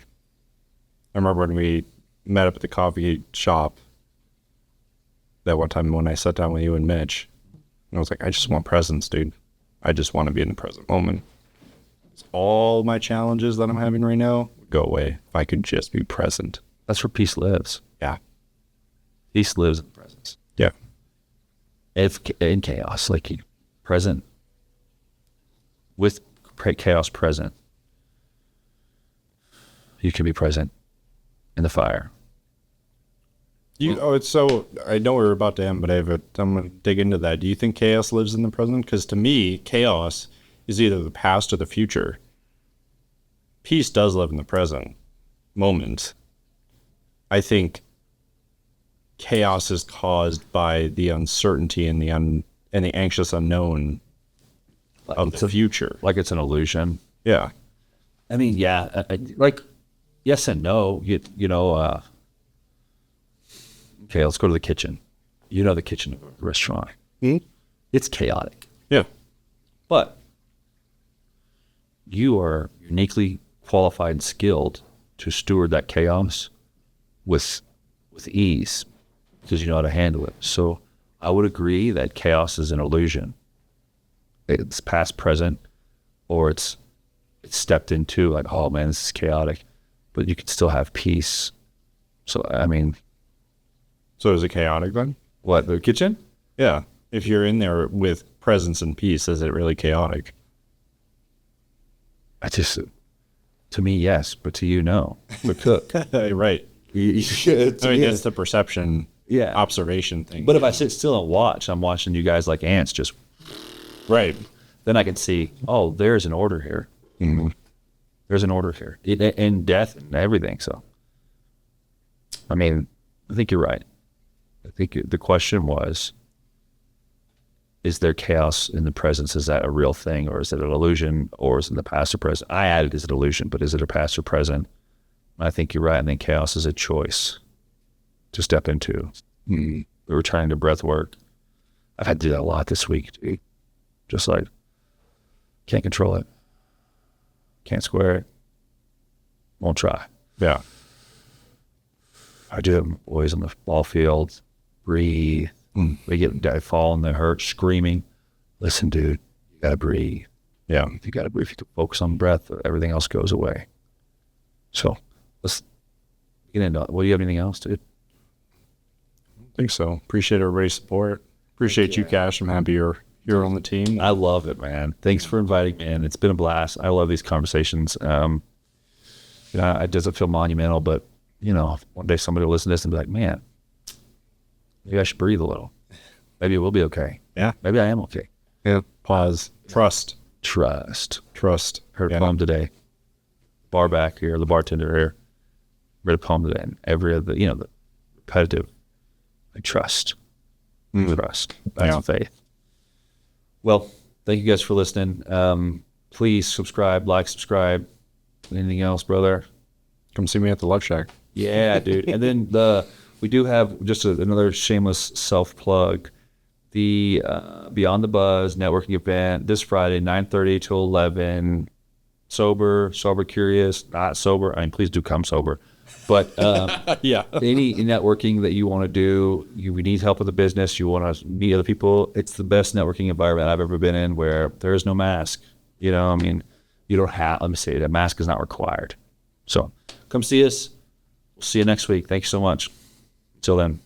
I remember when we met up at the coffee shop that one time when I sat down with you and Mitch, and I was like, I just want presence, dude. I just want to be in the present moment. All my challenges that I'm having right now would go away if I could just be present. That's where peace lives. Yeah. Peace lives in the presence. Yeah. If in chaos, like present with chaos present, you can be present in the fire. It's so, I know we're about to end, but I'm going to dig into that. Do you think chaos lives in the present? Because to me, chaos is either the past or the future. Peace does live in the present moment. I think chaos is caused by the uncertainty and the anxious unknown of the future. Like it's an illusion. Yeah. I mean, yeah, like yes and no. Okay, let's go to the kitchen. You know the kitchen of a restaurant. Mm-hmm. It's chaotic. Yeah. But you are uniquely qualified and skilled to steward that chaos with ease because you know how to handle it. So I would agree that chaos is an illusion. It's past, present, or it's stepped into like, oh man, this is chaotic, but you can still have peace. So, I mean. So is it chaotic then? What, the kitchen? Yeah. If you're in there with presence and peace, is it really chaotic? To me, yes, but to you, no. The cook. Right. It's the perception, observation thing. But if I sit still and watch, I'm watching you guys like ants just. Right. Then I can see, oh, there's an order here. Mm-hmm. There's an order here. In death and everything. So, I mean, I think you're right. I think the question was, is there chaos in the presence? Is that a real thing, or is it an illusion, or is it the past or present? I added, is it illusion, but is it a past or present? I think you're right. I think chaos is a choice to step into. Mm-hmm. We were trying to breath work. I've had to do that a lot this week, dude. Just like, can't control it. Can't square it. Won't try. Yeah. I do it, boys on the ball field. Breathe. I fall and they hurt, screaming. Listen, dude, you gotta breathe. Yeah. You gotta breathe. If you can focus on breath, everything else goes away. So let's get into it. Well, do you have anything else, dude? I think so. Appreciate everybody's support. Appreciate you, Cash. I'm happy you're on the team. I love it, man. Thanks for inviting me in. It's been a blast. I love these conversations. It doesn't feel monumental, but one day somebody will listen to this and be like, man, maybe I should breathe a little. Maybe it will be okay. Yeah. Maybe I am okay. Yeah. Pause. Trust. Heard a poem today. Bar back here, the bartender here, read a poem today, and every other, the repetitive, like trust. Trust. That's faith. Well, thank you guys for listening. Please subscribe, subscribe. Anything else, brother? Come see me at the Love Shack. Yeah, dude. And then we do have just another shameless self-plug. The Beyond the Buzz networking event this Friday, 9:30 to 11. Sober, curious, not sober. I mean, please do come sober. But yeah, any networking that you want to do, we need help with the business. You want to meet other people. It's the best networking environment I've ever been in, where there is no mask. You don't have. Let me say it. A mask is not required. So come see us. We'll see you next week. Thank you so much. Until then.